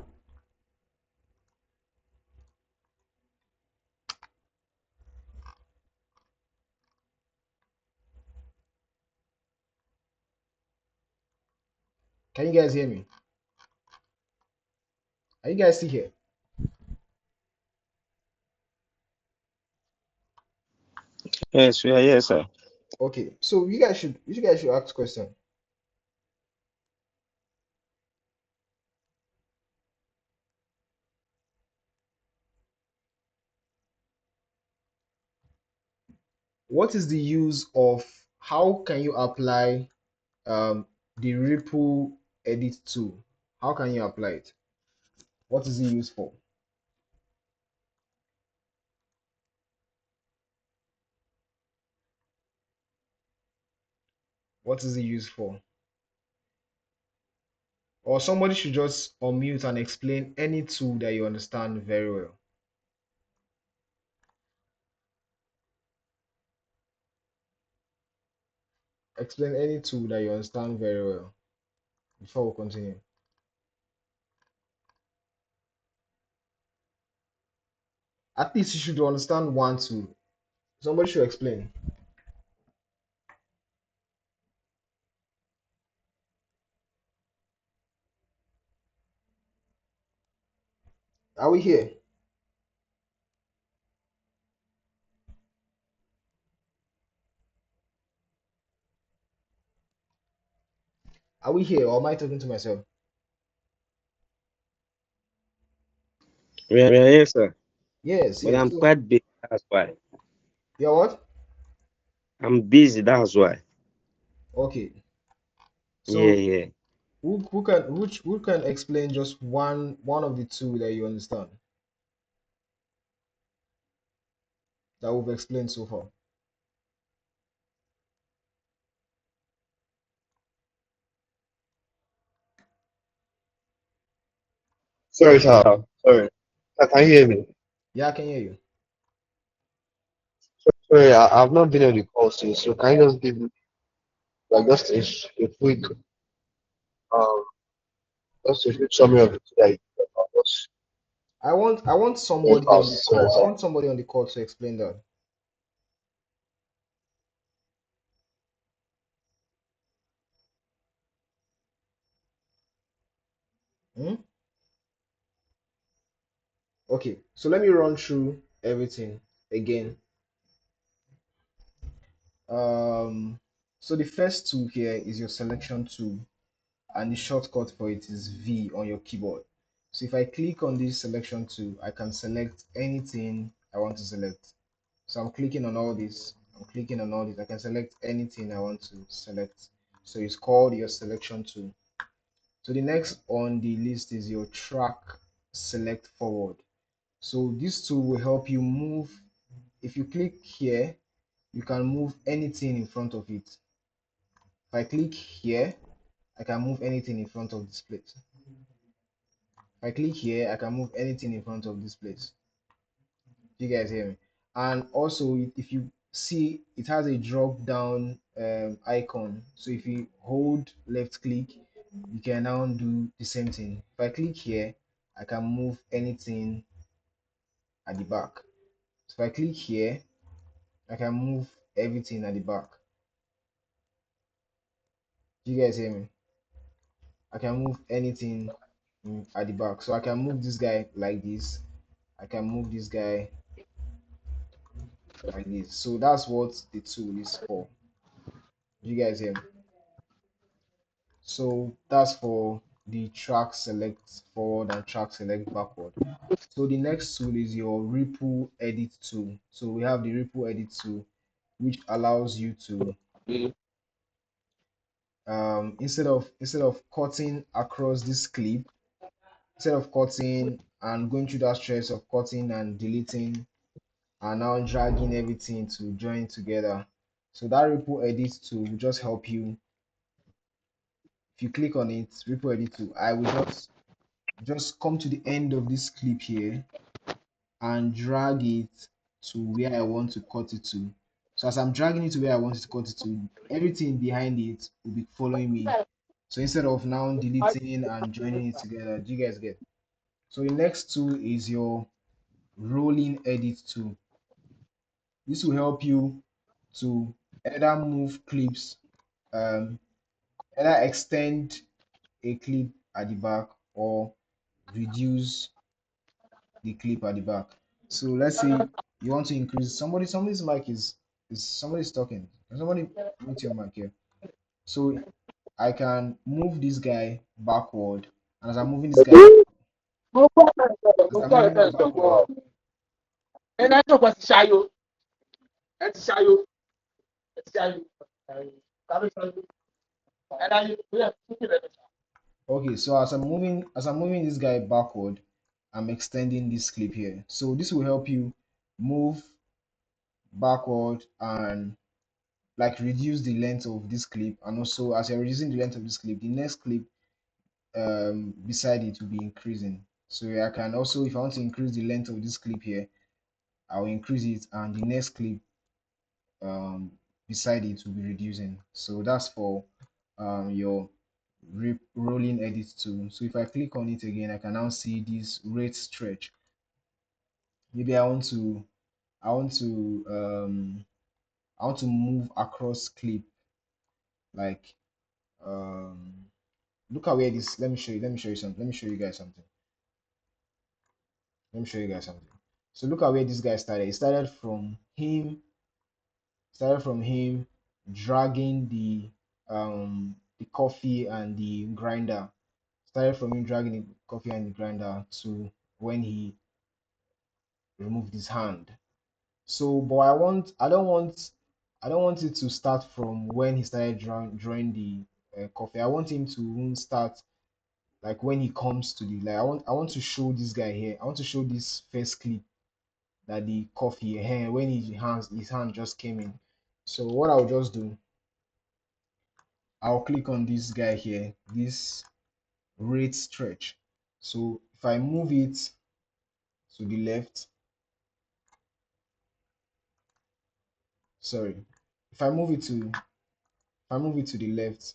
Can you guys hear me? Are you guys still here? Yes, we are here, sir. Okay. So you guys should ask question. What is the use of how can you apply the ripple edit tool? How can you apply it? What is it used for? What is it used for? Or somebody should just unmute and explain any tool that you understand very well. Explain any tool that you understand very well before we continue. At least you should understand one tool. Somebody should explain. Are we here? Are we here or am I talking to myself? We are here, sir. Yes, But yes. I'm So quite busy. That's why. you're what? I'm busy. That's why. Okay. Yeah, So yeah. who can explain just one of the two that you understand that we've explained so far? Sorry, sir. Sorry. Can you hear me? Yeah, I can hear you. Sorry, I've not been on the call since. So can you just give me like a quick um just a quick summary of the two that you did about us? I want Yes, somebody on the sorry, call. I sir. want somebody on the call to explain that. Hmm? Okay, so let me run through everything again. Um, so the first tool here is your selection tool, and the shortcut for it is V on your keyboard. So if I click on this selection tool, I can select anything I want to select. So I'm clicking on all this. I'm clicking on all this. I can select anything I want to select. So it's called your selection tool. So the next on the list is your track select forward. So this tool will help you move. If you click here, you can move anything in front of it. If I click here, I can move anything in front of this place. If I click here, I can move anything in front of this place. You guys hear me? And also, if you see, it has a drop down icon. So if you hold left click, you can now do the same thing. If I click here, I can move anything at the back. So if I click here, I can move everything at the back. Do you guys hear me? I can move anything at the back. So I can move this guy like this. I can move this guy like this. So that's what the tool is for. Do you guys hear me? So that's for the track select forward and track select backward. So the next tool is your ripple edit tool. So we have the ripple edit tool, which allows you to instead of cutting across this clip, instead of cutting and going through that stress of cutting and deleting and now dragging everything to join together. So that ripple edit tool will just help you. If you click on it, ripple edit tool, I will just come to the end of this clip here and drag it to where I want to cut it to. So as I'm dragging it to where I want to cut it to, everything behind it will be following me. So instead of now deleting and joining it together, do you guys get? So the next tool is your rolling edit tool. This will help you to either move clips, um, either extend a clip at the back or reduce the clip at the back. So let's say you want to increase somebody's mic is somebody's talking. Can somebody mute your mic here? So I can move this guy backward, and as I'm moving this guy back, as I'm moving him backward, okay, so as I'm moving this guy backward, I'm extending this clip here. So this will help you move backward and like reduce the length of this clip, and also as you're reducing the length of this clip, the next clip beside it will be increasing. So I can also, if I want to increase the length of this clip here, I'll increase it, and the next clip um beside it will be reducing. So that's for your rolling edit tool. So if I click on it again, I can now see this rate stretch. Maybe I want to move across clip, like um look at where this, let me show you something, let me show you guys something, let me show you guys something. So look at where this guy started. It started from him dragging the the coffee and the grinder. Started from him dragging the coffee and the grinder to when he removed his hand. So, but I don't want it to start from when he started drawing the coffee. I want him to even start like when he comes to the like. I want to show this guy here. I want to show this first clip that the coffee here when his hand just came in. So what I'll just do, I'll click on this guy here, this rate stretch. So if I move it to the left, sorry, if I move it to the left,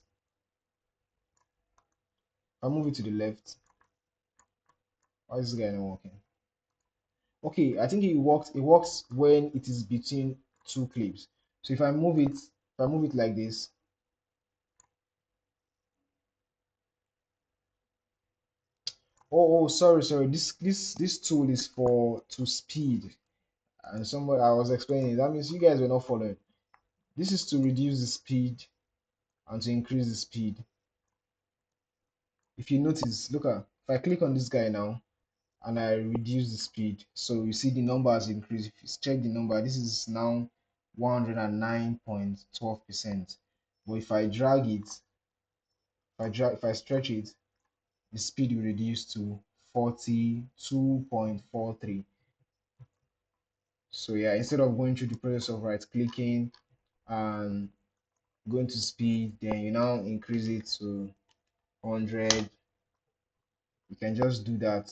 if I move it to the left, why is this guy not working? Okay, I think it works. It works when it is between two clips. So if I move it, like this, sorry. This tool is for to speed. And somewhere I was explaining, that means you guys were not following. This is to reduce the speed and to increase the speed. If you notice, look at if I click on this guy now and I reduce the speed, so you see the number has increased. If you check the number, this is now 109.12%. But if I drag it, if I stretch it, the speed will reduce to 42.43. So yeah, instead of going through the process of right clicking and going to speed, then you now increase it to 100. You can just do that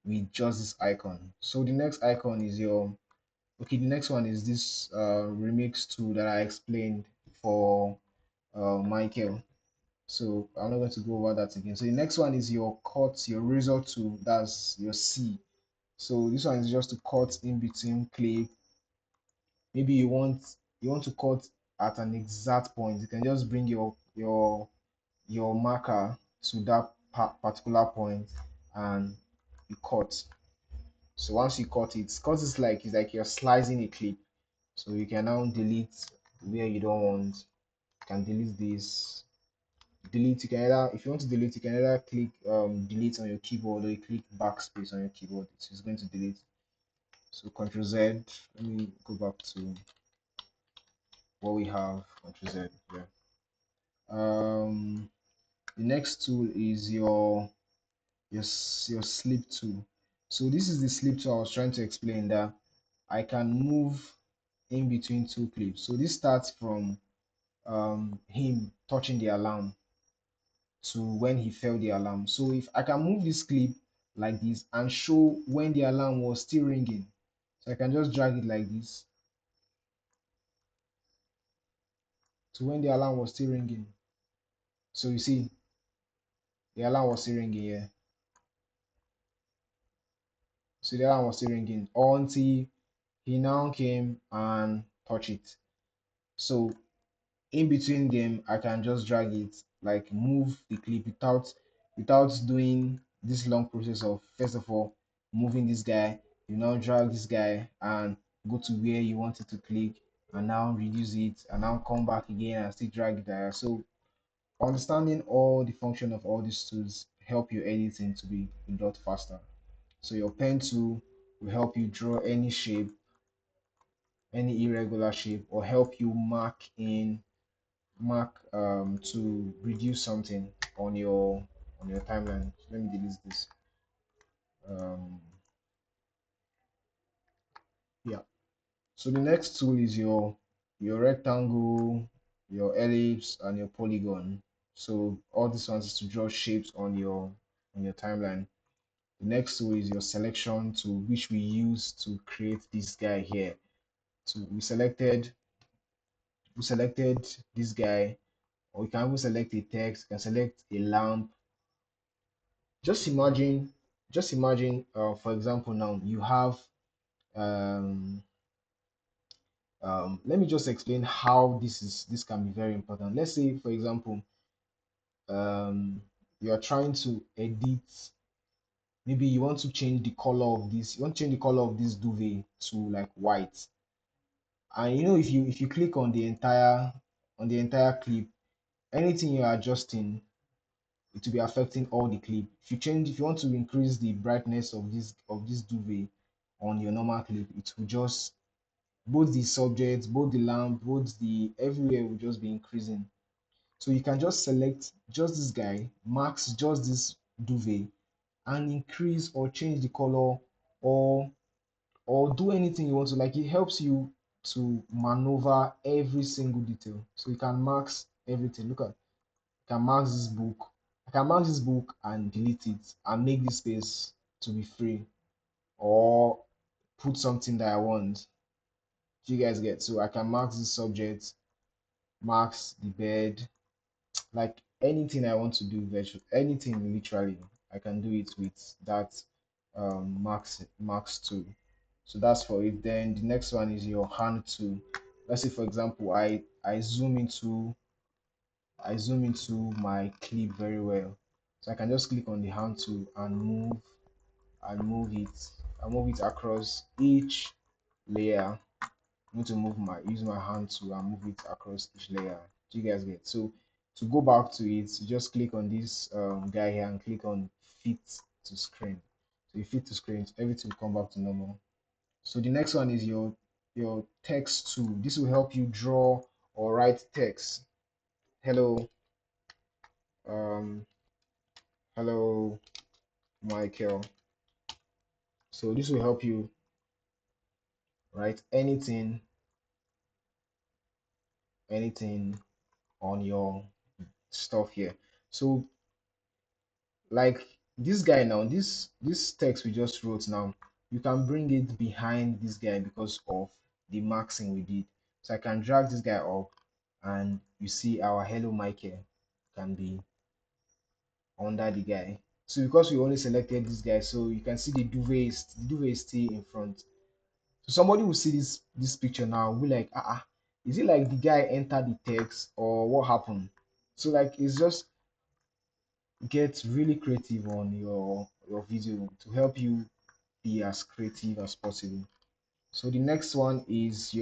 with just this icon. So the next icon is your okay. The next one is this remix tool that I explained for Michael. So I'm not going to go over that again. So the next one is your cut, your razor tool. That's your C. So this one is just to cut in between clip. Maybe you want to cut at an exact point. You can just bring your marker to that particular point and you cut. So once you cut it, cut is like it's like you're slicing a clip. So you can now delete where you don't want. You can delete this. Delete, you can either if you want to delete, you can either click delete on your keyboard or you click backspace on your keyboard. It's going to delete. So Control Z. Let me go back to what we have. Control Z. Yeah. The next tool is your sleep tool. So this is the sleep tool I was trying to explain, that I can move in between two clips. So this starts from him touching the alarm to when he felt the alarm. So if I can move this clip like this and show when the alarm was still ringing, so I can just drag it like this to when the alarm was still ringing. So you see the alarm was still ringing here. So the alarm was still ringing until he now came and touched it. So in between them, I can just drag it, like move the clip without doing this long process of first of all moving this guy. You now drag this guy and go to where you want it to click and now reduce it and now come back again and still drag it there. So understanding all the function of all these tools help your editing to be a lot faster. So your pen tool will help you draw any shape, any irregular shape, or help you mark to reduce something on your timeline. So let me delete this. Um, yeah. So the next tool is your rectangle, your ellipse, and your polygon. So all these ones is to draw shapes on your timeline. The next tool is your selection tool, which we use to create this guy here. So we selected this guy, or we can even select a text, you can select a lamp. Just imagine, for example, now you have um, let me just explain how this can be very important. Let's say, for example, you are trying to edit. Maybe you want to change the color of this. You want to change the color of this duvet to like white. And you know, if you click on the entire on the entire clip. Anything you're adjusting, it will be affecting all the clip. If you want to increase the brightness of this duvet on your normal clip, it will just both the subject, both the lamp, both the everywhere will just be increasing. So you can just select just this guy, max just this duvet, and increase or change the color, or do anything you want to. Like, it helps you to maneuver every single detail. So you can max everything. Look at, can max this book. I can max this book and delete it and make this space to be free, or put something that I want. Do you guys get? So I can max this subject, max the bed, like anything I want to do, virtual anything literally, I can do it with that max tool. So that's for it. Then the next one is your hand tool. Let's say, for example, I zoom into my clip very well. So I can just click on the hand tool and move it. I move it across each layer. I need to use my hand to and move it across each layer. Do you guys get? So to go back to it, you just click on this guy here and click on fit to screen. So you fit to screen, everything will come back to normal. So the next one is your text tool. This will help you draw or write text. Hello, um, hello, Michael. So this will help you write anything on your stuff here. So, like this guy now, this text we just wrote now, you can bring it behind this guy because of the maxing we did. So I can drag this guy up, and you see our hello Michael can be under the guy. So because we only selected this guy, so you can see the duvet is still in front. So somebody will see this picture now, will be like, is it like the guy entered the text or what happened? So like, it's just get really creative on your video to help you be as creative as possible. So the next one is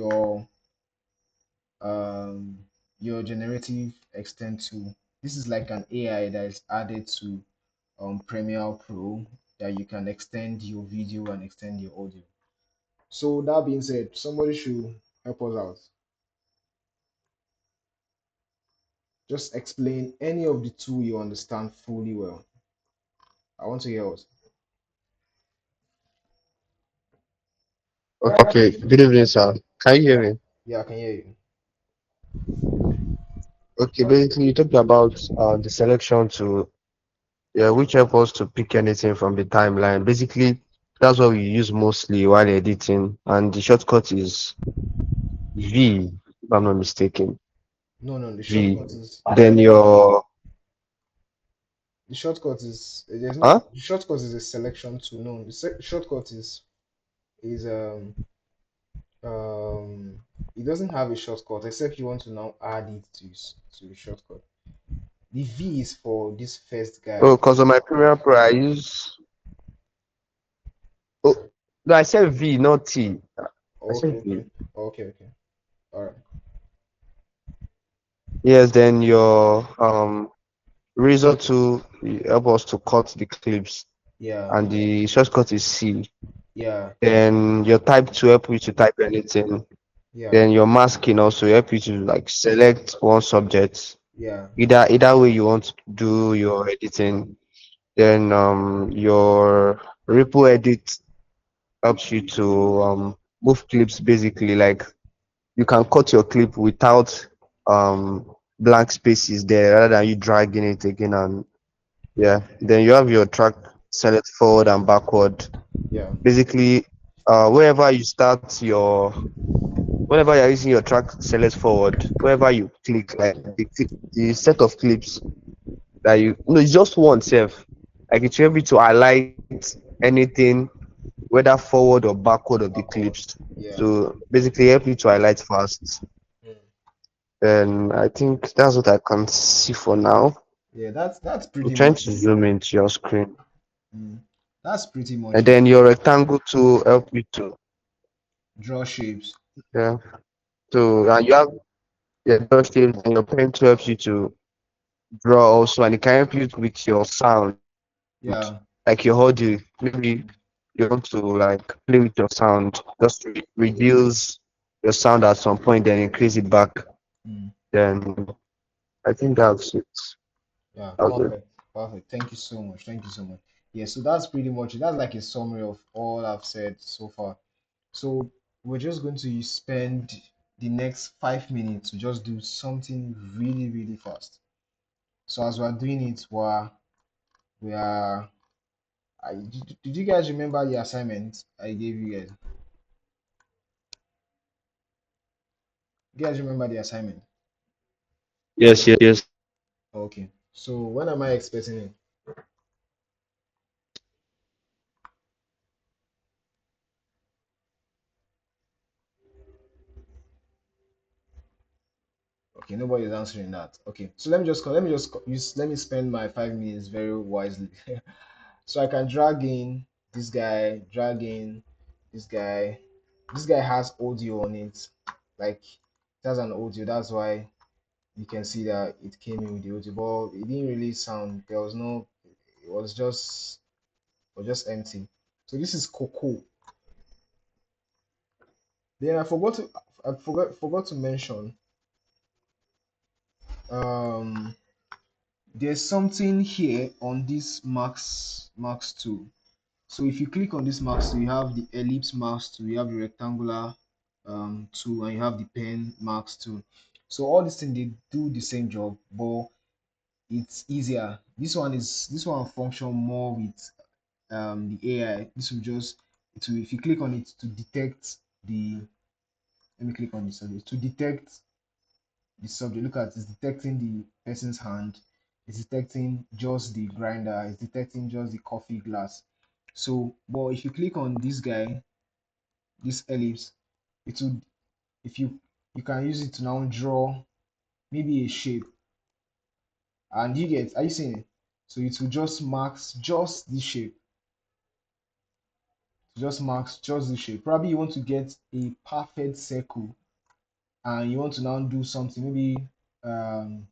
um your generative extend tool. This is like an AI that is added to Premiere Pro, that you can extend your video and extend your audio. So that being said, somebody should help us out. Just explain any of the two you understand fully well. I want to hear us. Okay, good evening, sir. Can you hear me? Yeah, I can hear you. Okay, basically, you talked about the selection to, yeah, which help us to pick anything from the timeline. Basically, that's what we use mostly while editing, and the shortcut is V, if I'm not mistaken. No, no, the V. shortcut is Then your, the shortcut is there's no huh? the shortcut is a selection tool. No, shortcut is um it doesn't have a shortcut except you want to now add it to the shortcut. The V is for this first Oh, guy. because on my Premiere Pro, I use, oh, no, I said V, not T. I Okay, said V. okay, okay, okay. All right. Yes, then your razor to help us to cut the clips, Yeah, and the shortcut is C. yeah, Then your type to help you to type anything. yeah, Then your masking also help you to like select one subject. yeah, Either way you want to do your editing. Then your ripple edit helps you to move clips basically. Like you can cut your clip without blank spaces there rather than you dragging it again. And yeah, then you have your track select forward and backward. yeah, Basically, wherever you start your whenever you're using your track select forward, wherever you click, like the set of clips that you no, it's just one self. Like it will help you to highlight anything, whether forward or backward of the backward. clips. Yeah. So basically help you to highlight fast. Mm. And I think that's what I can see for now. Yeah, that's I'm pretty trying much to it. zoom into your screen. Mm. That's pretty much And it. then your rectangle to help you to, Draw shapes. yeah. So and you have, Yeah, draw shapes, and your pen to helps you to draw also, and it can help you with your sound, like your Yeah. audio. Maybe you want to like play with your sound, just reduce your sound at some point, then increase it back. Mm. Then I think that's it. Yeah, That's it. perfect. Perfect. Thank you so much. Thank you so much. Yeah, so that's pretty much it. That's like a summary of all I've said so far. So we're just going to spend the next 5 minutes to just do something really, really fast. So as we're doing it, we are did you guys remember the assignment I gave you guys? You guys remember the assignment? Yes, yes, yes. Okay. So when am I expecting it? Okay, nobody is answering that. Okay, so let me spend my 5 minutes very wisely. So I can drag in this guy, drag in this guy. This guy has audio on it, like it has an audio. That's why you can see that it came in with the audio, but it didn't really sound. There was no. It was just empty. So this is Coco. Then I forgot to mention um there's something here on this Max tool. So if you click on this Max tool, you have the ellipse Max tool, you have the rectangular tool, and you have the pen Max tool. So all these things they do the same job, but it's easier. This one function more with the AI. This will just it will, if you click on it to detect the let me click on this to detect the subject. Look at it's detecting the person's hand, it's detecting just the grinder, it's detecting just the coffee glass. So but if you click on this guy, this ellipse, it will if you can use it to now draw maybe a shape, and you get, are you seeing it? So it will just marks just this shape, just marks just this shape. Probably you want to get a perfect circle and you want to now do something, maybe um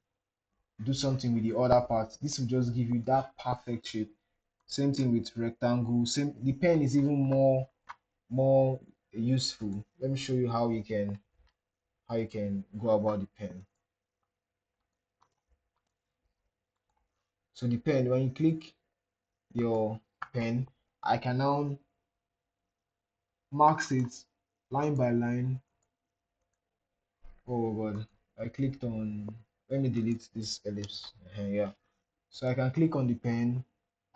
do something with the other part. This will just give you that perfect shape. Same thing with rectangle. Same, the pen is even more useful. Let me show you how you can go about the pen. So the pen, when you click your pen, I can now mark it line by line. Oh god, I clicked on, let me delete this ellipse. Yeah. So I can click on the pen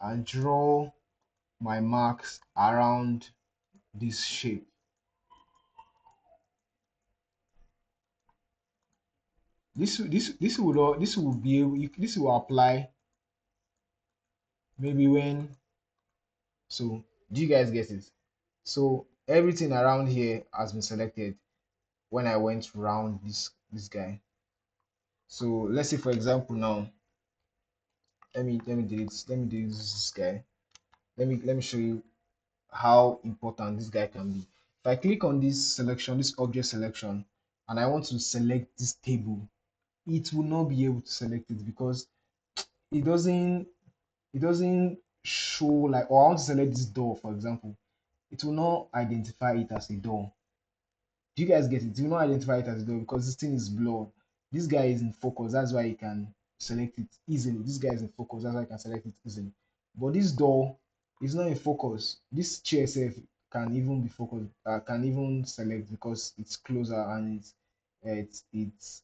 and draw my marks around this shape. This will be able, this will apply maybe when, so do you guys get it? So everything around here has been selected when I went around this guy. So let's say for example now, let me delete this guy. Let me show you how important this guy can be. If I click on this selection, this object selection, and I want to select this table, it will not be able to select it because it doesn't it doesn't show, like, or I want to select this door for example, it will not identify it as a door. Do you guys get it? It will not identify it as a door because this thing is blurred. This guy is in focus, that's why you can select it easily. This guy is in focus, that's why I can select it easily. But this door is not in focus. This chair self can even be focused, can even select because it's closer and it's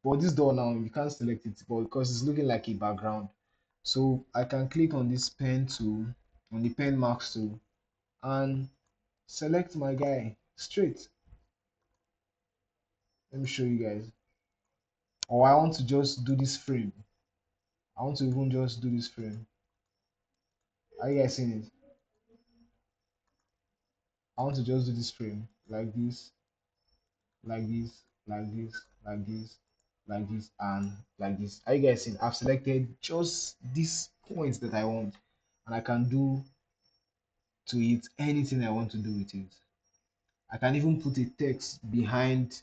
but this door now you can't select it, but because it's looking like a background. So I can click on this pen tool, on the pen marks tool, and select my guy straight. Let me show you guys. Or I want to just do this frame. I want to even just do this frame. Are you guys seeing it? I want to just do this frame like this, like this, like this, like this, like this, and like this. Are you guys seeing? I've selected just these points that I want, and I can do to it anything I want to do with it. I can even put a text behind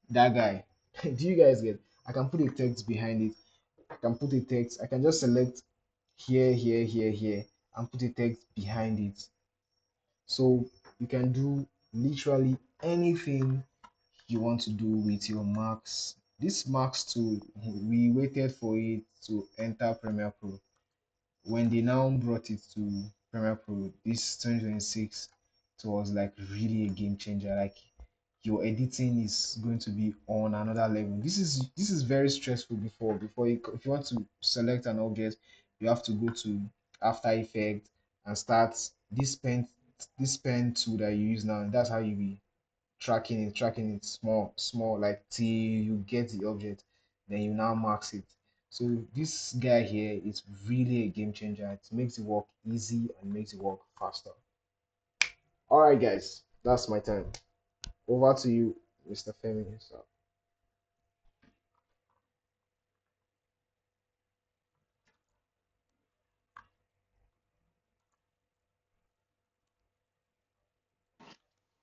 that guy. Do you guys get? I can put a text behind it. I can put a text. I can just select here, here, here, here, and put a text behind it. So you can do literally anything you want to do with your Max. This Max tool, we waited for it to enter Premiere Pro. When they now brought it to Premiere Pro this 2026, it was like really a game changer. Like your editing is going to be on another level. This is very stressful before you, if you want to select an object, you have to go to After Effects and start this pen tool that you use now. That's how you be tracking it small, like till you get the object, then you now max it. So this guy here is really a game changer. It makes the work easy and makes it work faster. All right, guys, that's my time. Over to you, Mr. Femi. So,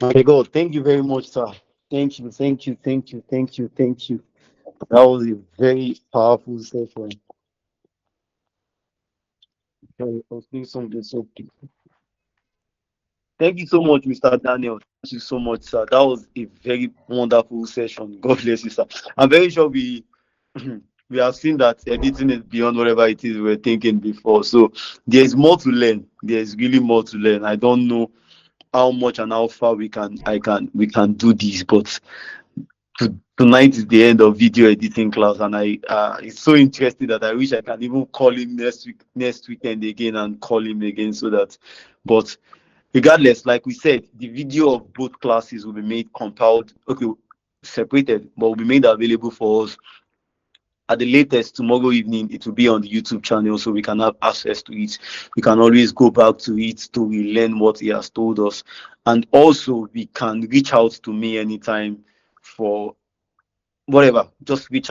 My God, thank you very much, sir. Thank you, thank you, thank you, thank you, thank you. That was a very powerful session. Okay, I was doing something so big. Thank you so much, Mr. Daniel. Thank you so much, sir. That was a very wonderful session. God bless you, sir. I'm very sure we we have seen that editing is beyond whatever it is we were thinking before. So there is more to learn. There is really more to learn. I don't know how much and how far we can do this, but tonight is the end of video editing class, and I it's so interesting that I wish I can even call him next weekend again and call him again so that. But regardless, like we said, the video of both classes will be made compiled, okay, separated, but will be made available for us at the latest tomorrow evening. It will be on the YouTube channel, so we can have access to it. We can always go back to it to relearn what he has told us, and also we can reach out to me anytime for whatever. Just reach